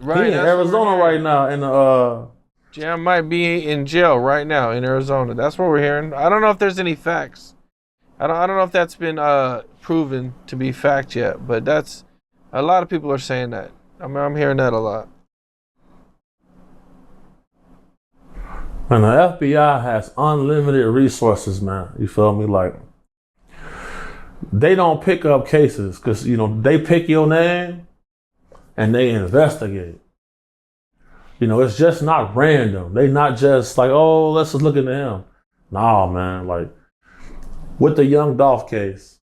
Right, he in Arizona right now, and Jam might be in jail right now in Arizona. That's what we're hearing. I don't know if there's any facts. I don't know if that's been proven to be fact yet, but that's a lot of people are saying that. I'm hearing that a lot. And the FBI has unlimited resources, man. You feel me? Like, they don't pick up cases because, you know, they pick your name and they investigate. You know, it's just not random. They not just like, oh, let's just look into him. Nah, man. Like, with the Young Dolph case,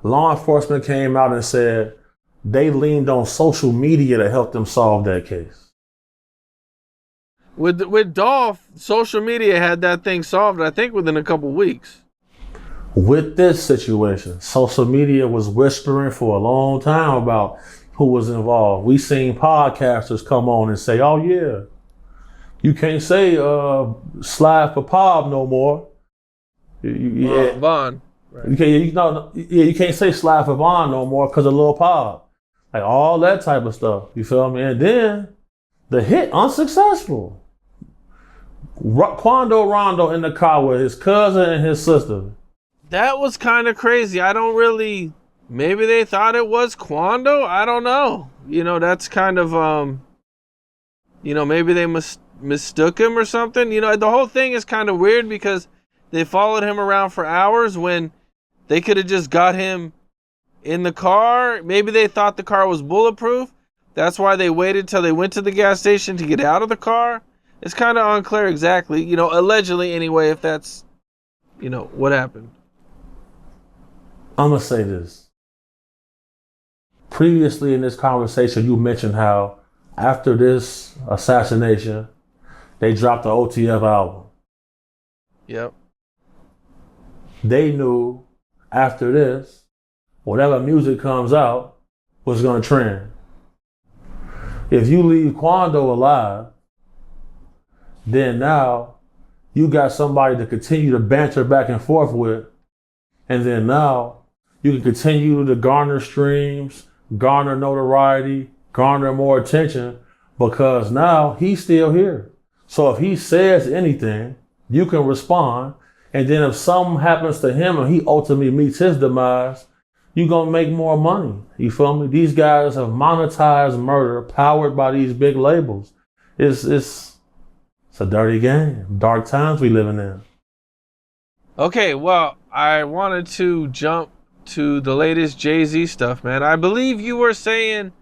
law enforcement came out and said they leaned on social media to help them solve that case. With Dolph, social media had that thing solved, I think, within a couple weeks. With this situation, social media was whispering for a long time about who was involved. We seen podcasters come on and say, oh yeah, you can't say slide for Pop no more. Vaughn. Right. You can't say slide for Vaughn no more because of Lil Pop. Like all that type of stuff. You feel me? And then the hit unsuccessful. Quando Rondo in the car with his cousin and his sister. That was kind of crazy. I don't really. Maybe they thought it was Quando. I don't know. You know, that's kind of you know, maybe they mistook him or something. You know, the whole thing is kind of weird because they followed him around for hours when they could have just got him in the car. Maybe they thought the car was bulletproof. That's why they waited till they went to the gas station to get out of the car. It's kind of unclear exactly, you know, allegedly anyway, if that's, you know, what happened. I'm going to say this. Previously in this conversation, you mentioned how after this assassination, they dropped the OTF album. Yep. They knew after this, whatever music comes out was going to trend. If you leave Quando alive, then now you got somebody to continue to banter back and forth with. And then now you can continue to garner streams, garner notoriety, garner more attention because now he's still here. So if he says anything, you can respond. And then if something happens to him and he ultimately meets his demise, you're going to make more money. You feel me? These guys have monetized murder powered by these big labels. It's a dirty game. Dark times we living in. Okay, well, I wanted to jump to the latest Jay-Z stuff, man. I believe you were saying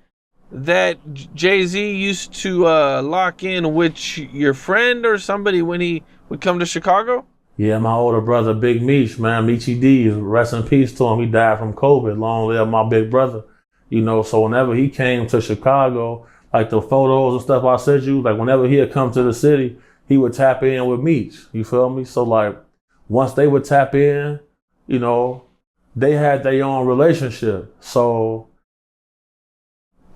that Jay-Z used to lock in with your friend or somebody when he would come to Chicago? Yeah, my older brother, Big Meech, man. Meechy D, rest in peace to him. He died from COVID. Long live my big brother. You know, so whenever he came to Chicago, like the photos and stuff I sent you, like whenever he had come to the city, he would tap in with Meech. You feel me? So like once they would tap in, you know, they had their own relationship. So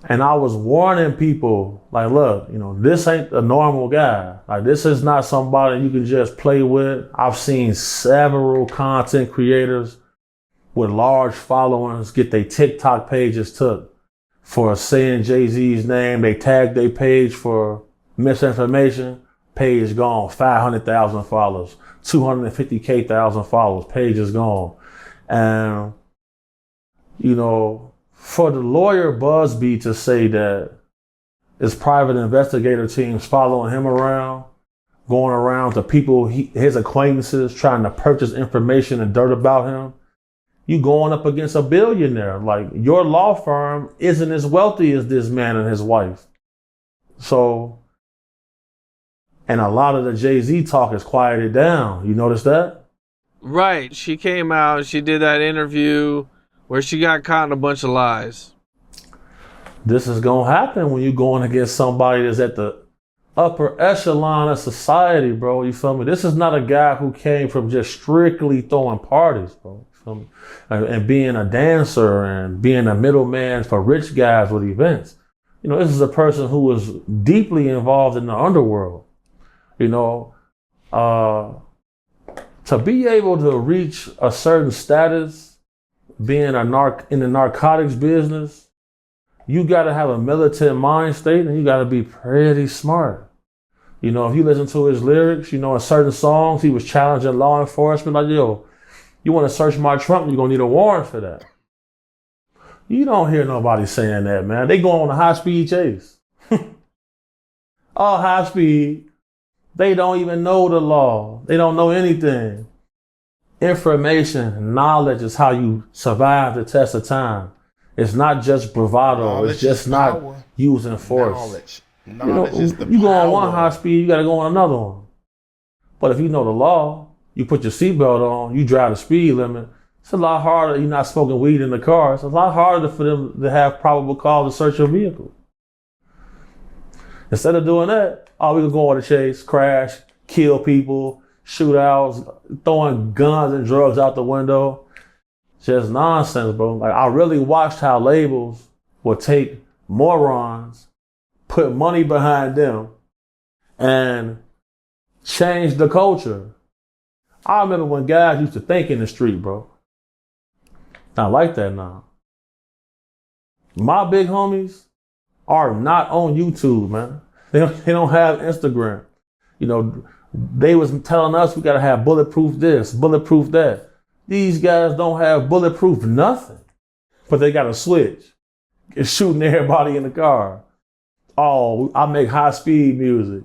And I was warning people, like, look, this ain't a normal guy. Like, this is not somebody you can just play with. I've seen several content creators with large followings get their TikTok pages took for saying Jay-Z's name. They tagged their page for misinformation. Page gone. 500,000 followers. 250,000 followers. Page is gone. And, for the lawyer Busby to say that his private investigator teams following him around, going around to people, his acquaintances, trying to purchase information and dirt about him, you going up against a billionaire. Like, your law firm isn't as wealthy as this man and his wife. So, and a lot of the Jay-Z talk is quieted down. You notice that? Right. She came out, she did that interview where she got caught in a bunch of lies. This is going to happen when you're going against somebody that's at the upper echelon of society, bro. You feel me? This is not a guy who came from just strictly throwing parties, bro. You feel me? And being a dancer and being a middleman for rich guys with events. This is a person who was deeply involved in the underworld. To be able to reach a certain status, being in the narcotics business, you got to have a militant mind state and you got to be pretty smart. If you listen to his lyrics, in certain songs, he was challenging law enforcement. Like, yo, you want to search my trunk, you're going to need a warrant for that. You don't hear nobody saying that, man. They going on a high-speed chase. All high speed. They don't even know the law. They don't know anything. Information, knowledge is how you survive the test of time. It's not just bravado. Knowledge it's just not using force. Knowledge is the you go on one power. high speed, you got to go on another one. But if you know the law, you put your seatbelt on, you drive the speed limit. It's a lot harder. You're not smoking weed in the car. It's a lot harder for them to have probable cause to search your vehicle. Instead of doing that, we can go on a chase, crash, kill people, shootouts, throwing guns and drugs out the window. Just nonsense, bro. Like, I really watched how labels would take morons, put money behind them, and change the culture. I remember when guys used to think in the street, bro. Not like that now. My big homies are not on YouTube, man. They don't have Instagram. They was telling us we gotta have bulletproof this, bulletproof that. These guys don't have bulletproof nothing, but they got a switch. It's shooting everybody in the car. Oh, I make high speed music.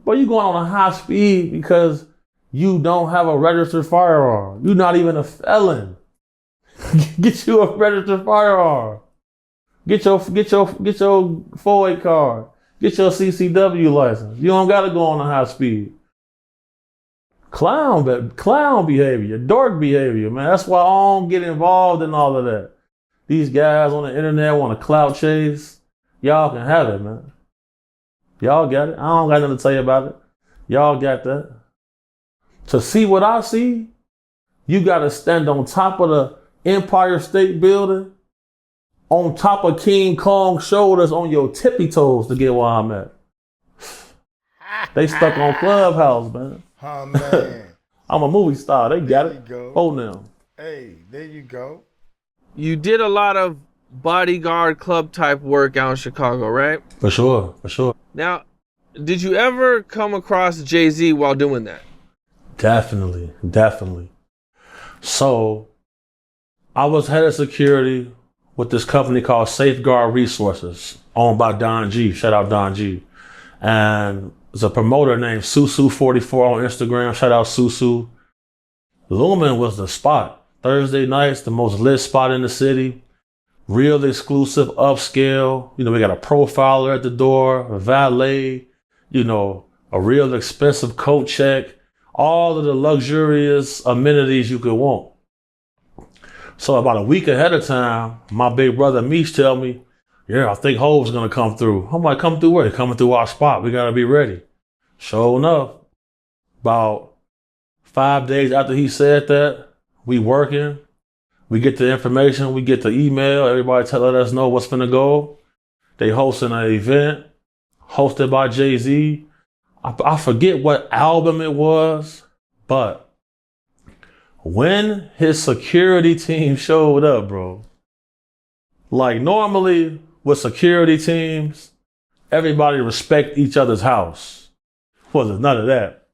But you going on a high speed because you don't have a registered firearm. You're not even a felon. Get you a registered firearm. Get your FOIA card. Get your CCW license. You don't got to go on a high speed. Clown behavior, dork behavior, man. That's why I don't get involved in all of that. These guys on the internet want to clout chase. Y'all can have it, man. Y'all got it. I don't got nothing to tell you about it. Y'all got that. To see what I see, you got to stand on top of the Empire State Building, on top of King Kong's shoulders, on your tippy toes to get where I'm at. They stuck on Clubhouse, man. Oh, man. I'm a movie star. They got There it. you go. Oh, now. Hey, there you go. You did a lot of bodyguard club type work out in Chicago, right? For sure. Now, did you ever come across Jay-Z while doing that? Definitely. So, I was head of security with this company called Safeguard Resources, owned by Don G. Shout out Don G. And there's a promoter named Susu44 on Instagram. Shout out Susu. Lumen was the spot. Thursday nights, the most lit spot in the city. Real exclusive, upscale. We got a profiler at the door, a valet, a real expensive coat check. All of the luxurious amenities you could want. So about a week ahead of time, my big brother Meech tell me, yeah, I think Hove's gonna come through. I'm like, come through where? He coming through our spot. We gotta be ready. Sure enough, about 5 days after he said that, we working. We get the information, we get the email, everybody telling us know what's finna go. They hosting an event hosted by Jay-Z. I forget what album it was, but when his security team showed up, bro, like normally with security teams, everybody respect each other's house. Wasn't none of that.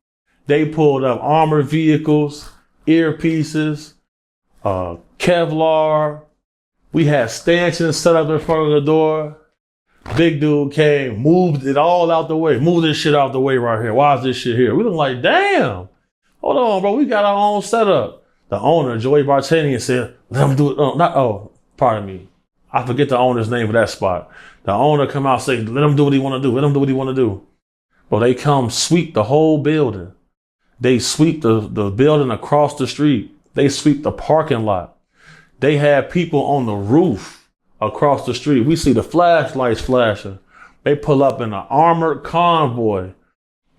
They pulled up armored vehicles, earpieces, Kevlar. We had stanchions set up in front of the door. Big dude came, moved it all out the way. Move this shit out the way right here. Why is this shit here? We look like, damn. Hold on, bro. We got our own setup. The owner, Joey Bartanian, said, let him do it. Pardon me. I forget the owner's name for that spot. The owner come out and say, let him do what he want to do. Let him do what he want to do. But they come sweep the whole building. They sweep the building across the street. They sweep the parking lot. They had people on the roof across the street. We see the flashlights flashing. They pull up in an armored convoy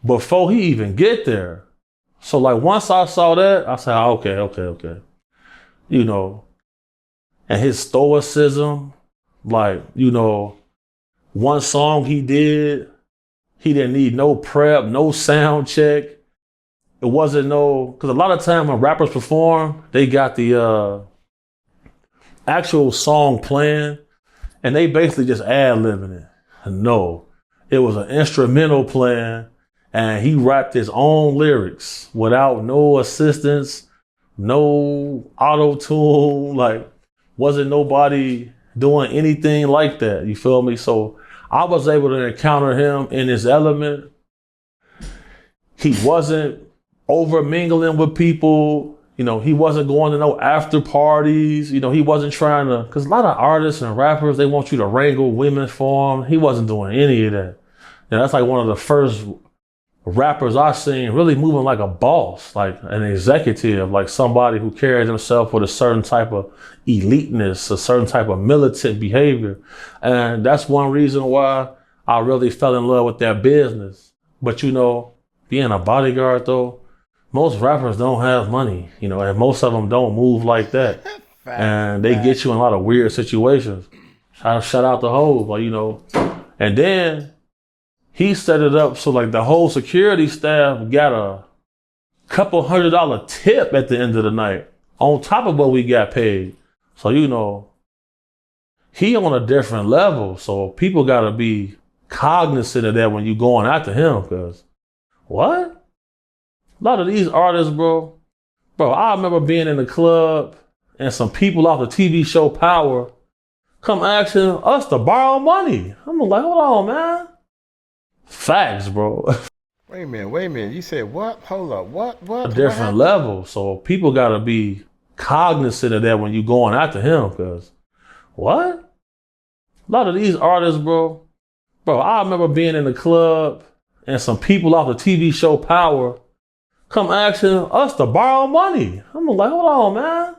before he even get there. So like once I saw that, I said, okay. You know, and his stoicism, like, you know, one song he did, he didn't need no prep, no sound check. It wasn't because a lot of time when rappers perform, they got the actual song playing and they basically just ad-libbing it. No, it was an instrumental playing and he rapped his own lyrics without no assistance, no auto-tune, like wasn't nobody doing anything like that. You feel me? So I was able to encounter him in his element. He wasn't over mingling with people. You know, he wasn't going to no after parties. You know, he wasn't trying to, because a lot of artists and rappers, they want you to wrangle women for him. He wasn't doing any of that. And that's like one of the first rappers I've seen really moving like a boss, like an executive, like somebody who carries himself with a certain type of eliteness, a certain type of militant behavior. And that's one reason why I really fell in love with that business. But you know, being a bodyguard though, most rappers don't have money, you know, and most of them don't move like that. And they get you in a lot of weird situations. Shout out to Hov, like, you know, and then he set it up so like the whole security staff got a couple $100 tip at the end of the night on top of what we got paid. So, you know, he on a different level. So people got to be cognizant of that when you going after him, because what? A lot of these artists, bro, I remember being in the club and some people off the TV show Power come asking us to borrow money. I'm like, hold on, man. Facts, bro. Wait a minute. You said what? Hold up. What? A different level. So people got to be cognizant of that when you going after him, because what? A lot of these artists, bro, I remember being in the club and some people off the TV show Power come asking us to borrow money. I'm like, hold on, man.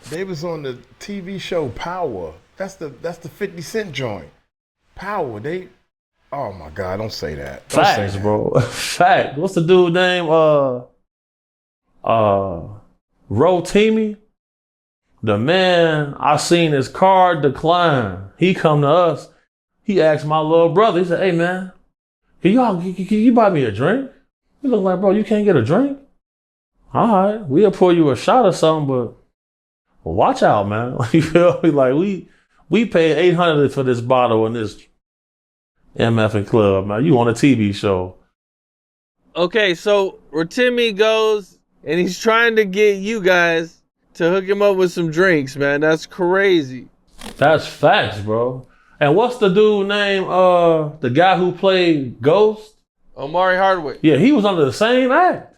They was on the TV show Power. That's the 50 Cent joint. Power. Oh my God, don't say that. Facts, bro. Fact. What's the dude name? Rotimi. The man, I seen his card decline. He come to us. He asked my little brother, he said, hey man, can you buy me a drink? We look like, bro, you can't get a drink? All right, we'll pour you a shot or something, but watch out, man. You feel me? Like we paid $800 for this bottle in this MF and Club, man. You on a TV show. Okay, so Rotimi goes and he's trying to get you guys to hook him up with some drinks, man. That's crazy. That's facts, bro. And what's the dude name? The guy who played Ghost? Omari Hardwick. Yeah, he was under the same act.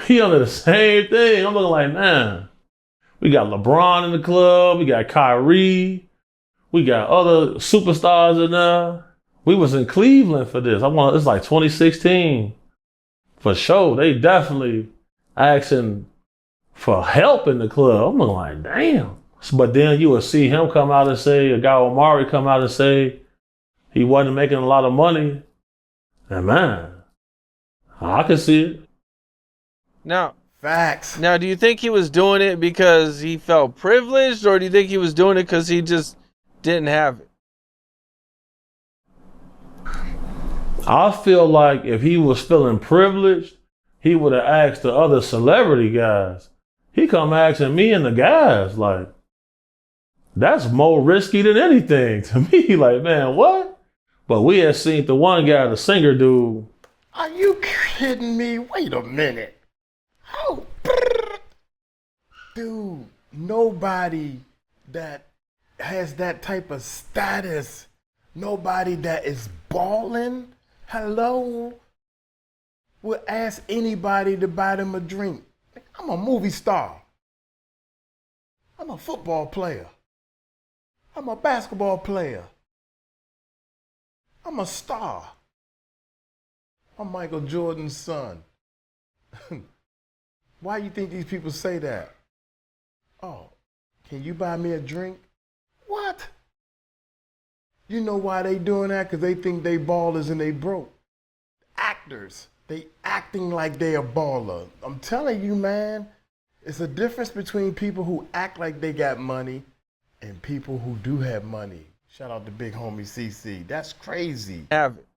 He under the same thing. I'm looking like, man, we got LeBron in the club. We got Kyrie. We got other superstars in there. We was in Cleveland for this. It's like 2016. For sure. They definitely asking for help in the club. I'm looking like, damn. But then you would see him come out and say, a guy Omari come out and say he wasn't making a lot of money. And man, I can see it. Now, facts. Now, do you think he was doing it because he felt privileged, or do you think he was doing it because he just didn't have it. I feel like if he was feeling privileged, he would have asked the other celebrity guys. He come asking me and the guys, like, that's more risky than anything to me. Like, man, what? But we had seen the one guy, the singer dude. Are you kidding me? Wait a minute. Oh, dude, nobody that has that type of status, nobody that is balling, hello, would ask anybody to buy them a drink. I'm a movie star. I'm a football player. I'm a basketball player. I'm a star. I'm Michael Jordan's son. Why do you think these people say that? Oh, can you buy me a drink? What? You know why they doing that? Because they think they ballers and they broke. Actors, they acting like they a baller. I'm telling you, man, it's a difference between people who act like they got money and people who do have money. Shout out to big homie CC. That's crazy. Have it.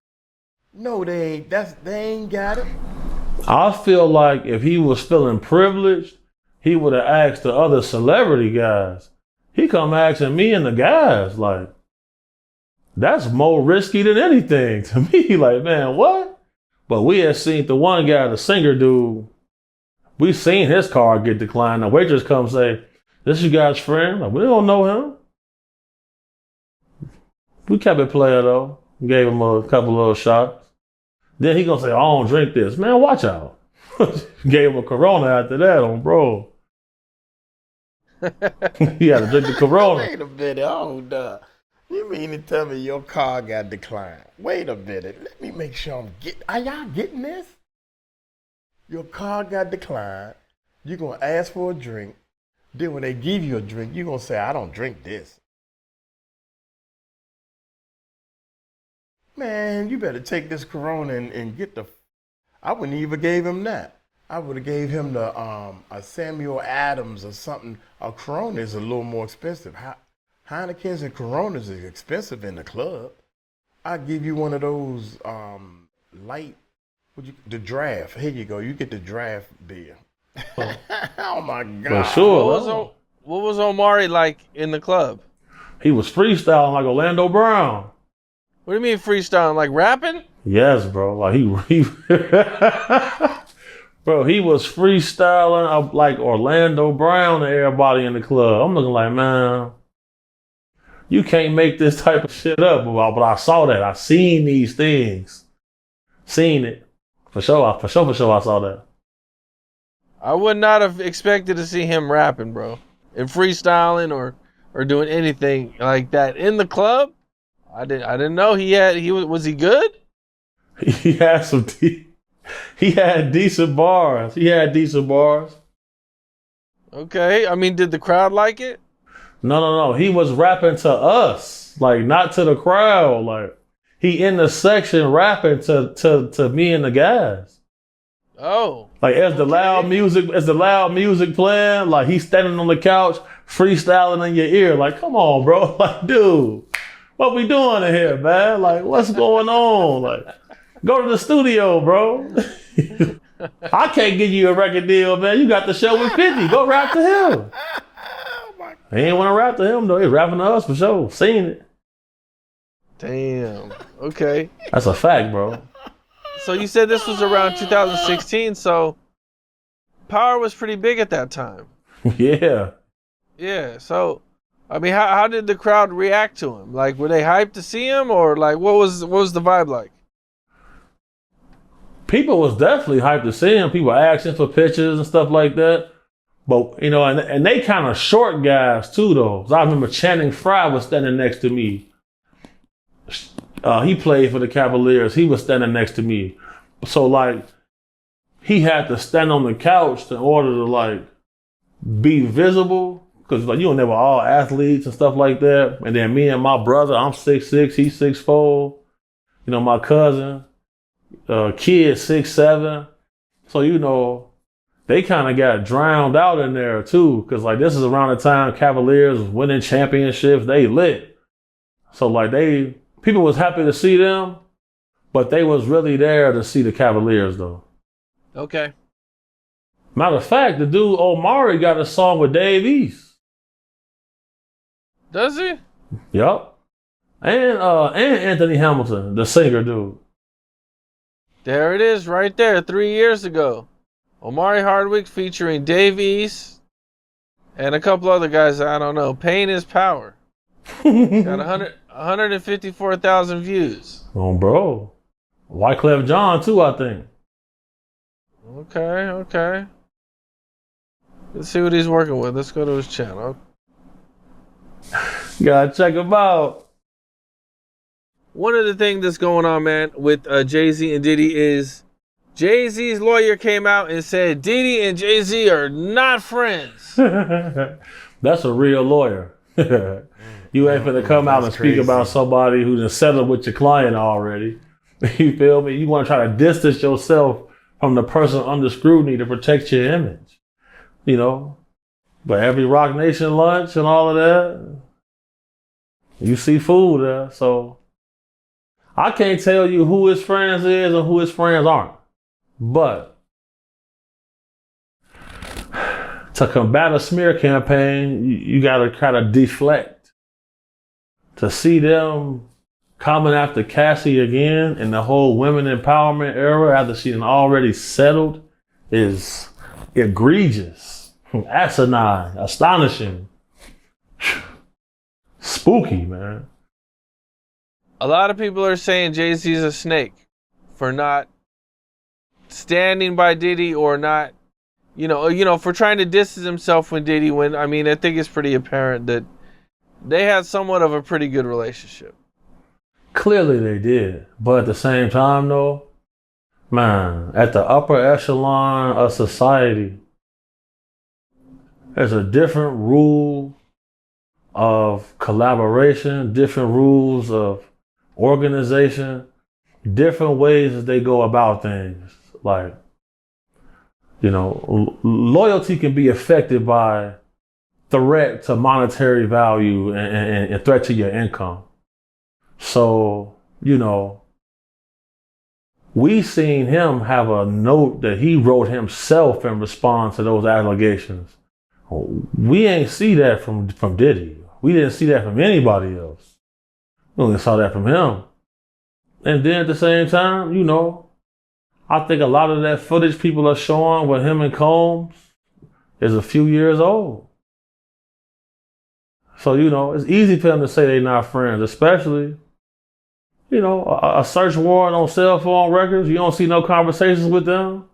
No, they ain't. They ain't got it. I feel like if he was feeling privileged, he would have asked the other celebrity guys. He come asking me and the guys, like, that's more risky than anything to me. Like, man, what? But we had seen the one guy, the singer dude. We seen his card get declined. The waitress come say, this you guys' friend? Like, we don't know him. We kept it player though. Gave him a couple little shots. Then he gonna say, I don't drink this. Man, watch out. Gave him a Corona after that on bro. He had to drink the Corona. Wait a minute, hold up. You mean to tell me your car got declined? Wait a minute, let me make sure are y'all getting this? Your car got declined. You're gonna ask for a drink. Then when they give you a drink, you're gonna say, I don't drink this. Man, you better take this Corona and get the. I wouldn't even gave him that. I would have gave him the a Samuel Adams or something. A Corona is a little more expensive. Heineken's and Coronas is expensive in the club. I'd give you one of those light. The draft. Here you go. You get the draft beer. Oh my God! For sure. What was Omari like in the club? He was freestyling like Orlando Brown. What do you mean freestyling? Like rapping? Yes, bro. Like he bro, he was freestyling like Orlando Brown to everybody in the club. I'm looking like, man, you can't make this type of shit up. But I saw that. I seen these things. Seen it. For sure, I saw that. I would not have expected to see him rapping, bro. And freestyling or doing anything like that in the club. I didn't know was he good? He had he had decent bars. Okay. I mean, did the crowd like it? No. He was rapping to us, like not to the crowd. Like he in the section rapping to me and the guys. Oh. Like as the loud music playing, like he's standing on the couch freestyling in your ear. Like, come on, bro. Like, dude, what we doing in here, man? Like, what's going on? Like, go to the studio, bro. I can't give you a record deal, man. You got the show with 50. Go rap to him. He ain't want to rap to him, though. He's rapping to us for sure. Seen it. Damn. Okay. That's a fact, bro. So you said this was around 2016, so Power was pretty big at that time. Yeah. Yeah, so I mean, how did the crowd react to him? Like, were they hyped to see him, or like, what was the vibe like? People was definitely hyped to see him. People asking for pictures and stuff like that. But, you know, and they kind of short guys too, though. 'Cause I remember Channing Frye was standing next to me. He played for the Cavaliers. He was standing next to me. So, like, he had to stand on the couch in order to, like, be visible. Because, like, you know, they were all athletes and stuff like that. And then me and my brother, I'm 6'6", he's 6'4". You know, my cousin, kid 6'7". So, you know, they kind of got drowned out in there, too. Because, like, this is around the time Cavaliers was winning championships. They lit. So like people was happy to see them, but they was really there to see the Cavaliers though. Okay. Matter of fact, the dude Omari got a song with Dave East. Does he? Yup. And Anthony Hamilton, the singer dude. There it is, right there, 3 years ago. Omari Hardwick featuring Dave East and a couple other guys I don't know. Pain is Power. Got 154,000 views. Oh, bro. Wyclef John too, I think. Okay. Let's see what he's working with. Let's go to his channel. Gotta check him out. One of the things that's going on, man, with Jay-Z and Diddy is Jay-Z's lawyer came out and said Diddy and Jay-Z are not friends. That's a real lawyer. You ain't finna come out and speak about somebody who's done settled with your client already. You feel me? You want to try to distance yourself from the person under scrutiny to protect your image. You know? But every Rock Nation lunch and all of that, you see food there. So I can't tell you who his friends is and who his friends aren't. But to combat a smear campaign, you got to kind of deflect. To see them coming after Cassie again in the whole women empowerment era after she already settled is egregious, asinine, astonishing, spooky, man. A lot of people are saying Jay-Z's a snake for not standing by Diddy or not, for trying to distance himself from Diddy when, I think it's pretty apparent that they had somewhat of a pretty good relationship. Clearly they did. But at the same time, though, man, at the upper echelon of society, there's a different rule of collaboration, different rules of organization, different ways that they go about things. Like, loyalty can be affected by threat to monetary value and threat to your income. So, we seen him have a note that he wrote himself in response to those allegations. We ain't see that from Diddy. We didn't see that from anybody else. We only saw that from him. And then at the same time, I think a lot of that footage people are showing with him and Combs is a few years old. So, it's easy for them to say they're not friends, especially, a search warrant on cell phone records. You don't see no conversations with them.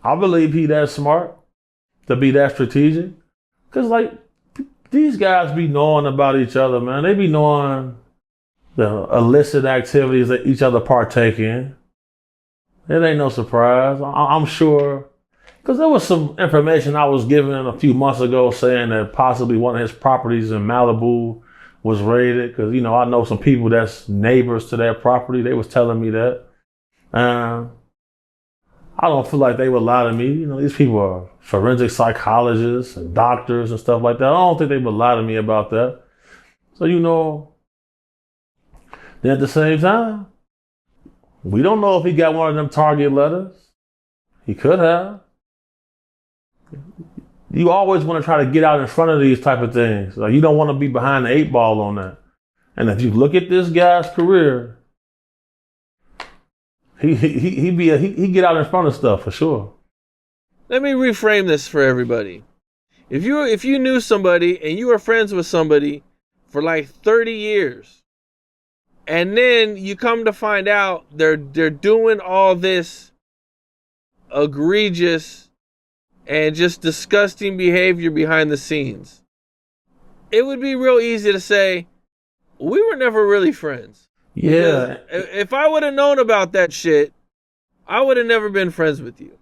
I believe he that smart to be that strategic. Because, these guys be knowing about each other, man. They be knowing the illicit activities that each other partake in. It ain't no surprise. I'm sure. Because there was some information I was given a few months ago saying that possibly one of his properties in Malibu was raided. Because, I know some people that's neighbors to that property. They was telling me that. I don't feel like they would lie to me. These people are forensic psychologists and doctors and stuff like that. I don't think they would lie to me about that. So, then at the same time, we don't know if he got one of them target letters. He could have. You always want to try to get out in front of these type of things. You don't want to be behind the 8 ball on that. And if you look at this guy's career, he get out in front of stuff for sure. Let me reframe this for everybody. If you knew somebody and you were friends with somebody for 30 years, and then you come to find out they're doing all this egregious and just disgusting behavior behind the scenes, it would be real easy to say, we were never really friends. Yeah. Because if I would have known about that shit, I would have never been friends with you.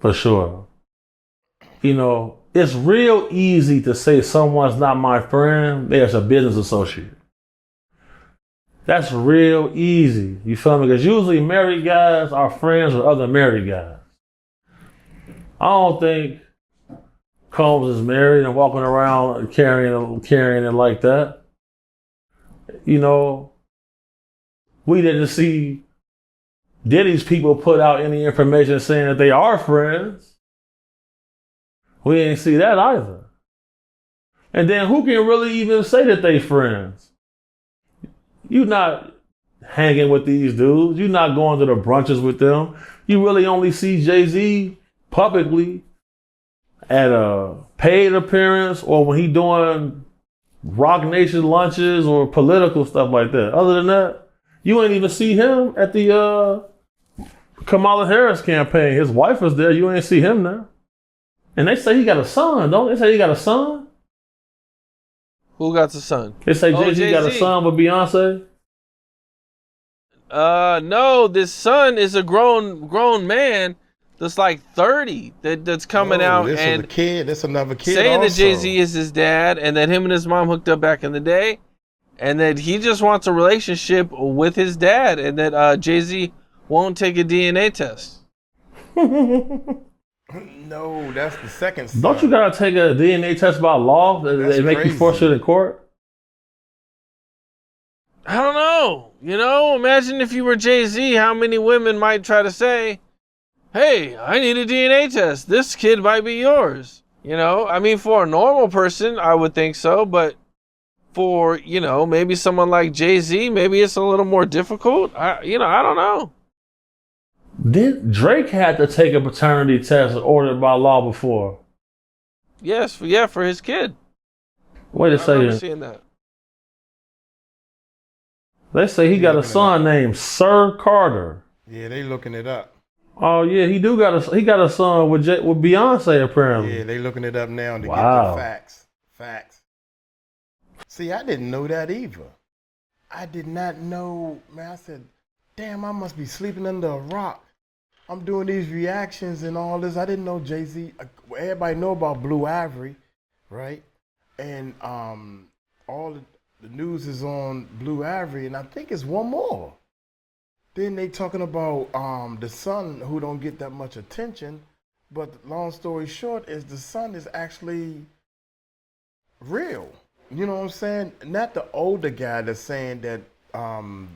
For sure. It's real easy to say someone's not my friend, there's a business associate. That's real easy. You feel me? Because usually married guys are friends with other married guys. I don't think Combs is married and walking around carrying it like that. you know, we didn't see Diddy's people put out any information saying that they are friends. We didn't see that either. And then who can really even say that they friends? You not hanging with these dudes. You not going to the brunches with them. You really only see Jay-Z publicly at a paid appearance or when he doing Rock Nation lunches or political stuff like that. Other than that, you ain't even see him at the Kamala Harris campaign. His wife was there. You ain't see him there. And they say he got a son, don't they? Say he got a son? Who got the son? They say Jay-Z got a son with Beyonce? No, this son is a grown man that's like 30 that's coming out this and is a kid. That's another kid. saying also. that Jay-Z is his dad and that him and his mom hooked up back in the day and that he just wants a relationship with his dad and that Jay-Z won't take a DNA test. No, that's the second son. Don't you gotta take a DNA test by law? They make you force it in court? I don't know. You know, imagine if you were Jay-Z, how many women might try to say, hey, I need a DNA test. This kid might be yours. You know, I mean, for a normal person, I would think so. But for, you know, maybe someone like Jay-Z, maybe it's a little more difficult. I don't know. Drake had to take a paternity test ordered by law before. Yes, for his kid. Wait a I remember second. seeing that. They say he got a son named Sir Carter. Yeah, they looking it up. Oh yeah, he got a son with Beyonce apparently. Yeah, they looking it up now to get Wow. the facts. Facts. See, I didn't know that either. I did not know, man. I said, damn, I must be sleeping under a rock. I'm doing these reactions and all this. I didn't know Jay-Z. Everybody know about Blue Ivory, right? And all the news is on Blue Ivory, and I think it's one more. Then they talking about the son who don't get that much attention, but long story short is the son is actually real. You know what I'm saying? Not the older guy that's saying that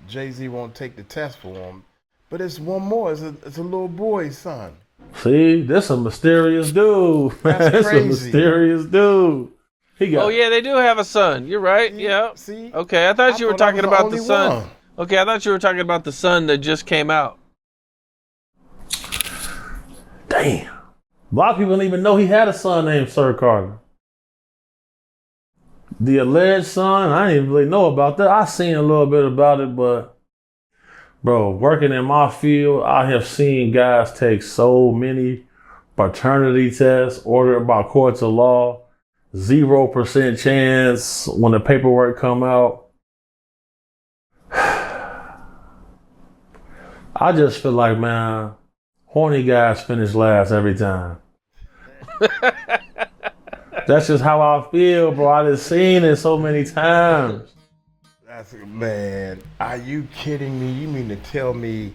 Jay-Z won't take the test for him, but it's one more. It's a little boy's son. See, this a mysterious dude. That's This crazy. a mysterious dude. He got. Oh, yeah, they do have a son. You're right. Yeah. See? Okay, I thought you were talking I was about the the only son. one. Okay, I thought you were talking about the son that just came out. Damn. A lot of people didn't even know he had a son named Sir Carter. The alleged son, I didn't really know about that. I seen a little bit about it, but bro, working in my field, I have seen guys take so many paternity tests ordered by courts of law. 0% chance when the paperwork come out. I just feel like, man, horny guys finish last every time. That's just how I feel, bro. I just seen it so many times. Man, are you kidding me? You mean to tell me?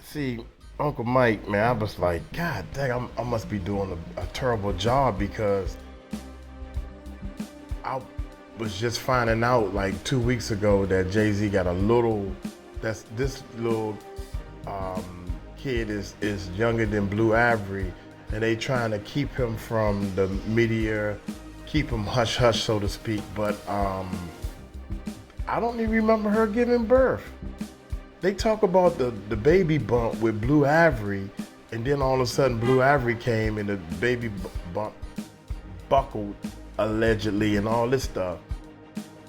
See, Uncle Mike, man, I was like, God dang, I must be doing a terrible job because I was just finding out like 2 weeks ago that Jay-Z got a little. This little kid is younger than Blue Ivory, and they trying to keep him from the media, keep him hush hush, so to speak. But I don't even remember her giving birth. They talk about the baby bump with Blue Ivory, and then all of a sudden Blue Ivory came and the baby bump buckled allegedly and all this stuff.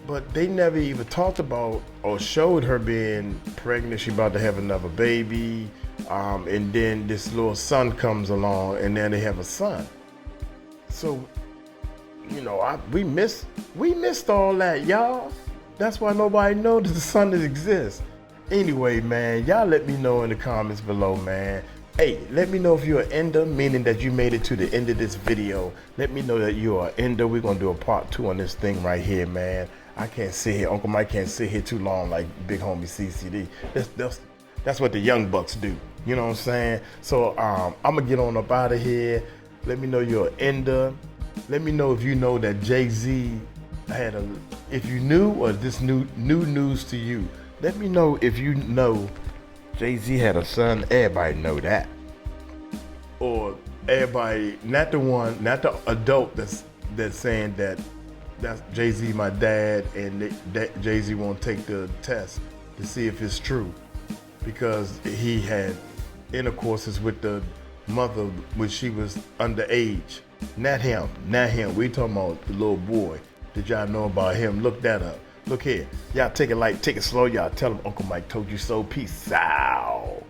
But they never even talked about or showed her being pregnant. She about to have another baby. And then this little son comes along and then they have a son. So, you know, we missed all that, y'all. That's why nobody knows that the son exists. Anyway, man, y'all let me know in the comments below, man. Hey, let me know if you're an ender, meaning that you made it to the end of this video. Let me know that you're an ender. We're gonna do a part 2 on this thing right here, man. I can't sit here, Uncle Mike can't sit here too long like big homie CCD. That's what the young bucks do. You know what I'm saying? So I'm gonna get on up out of here. Let me know you're an ender. Let me know if you know that Jay-Z had if you knew or this new news to you. Let me know if you know Jay-Z had a son. Everybody know that. Or everybody, not the adult that's saying that's Jay-Z my dad, and that Jay-Z won't take the test to see if it's true because he had intercourses with the mother when she was underage. Not him. We talking about the little boy. Did y'all know about him? Look that up. Look here. Y'all take it slow. Y'all tell him Uncle Mike told you so. Peace out.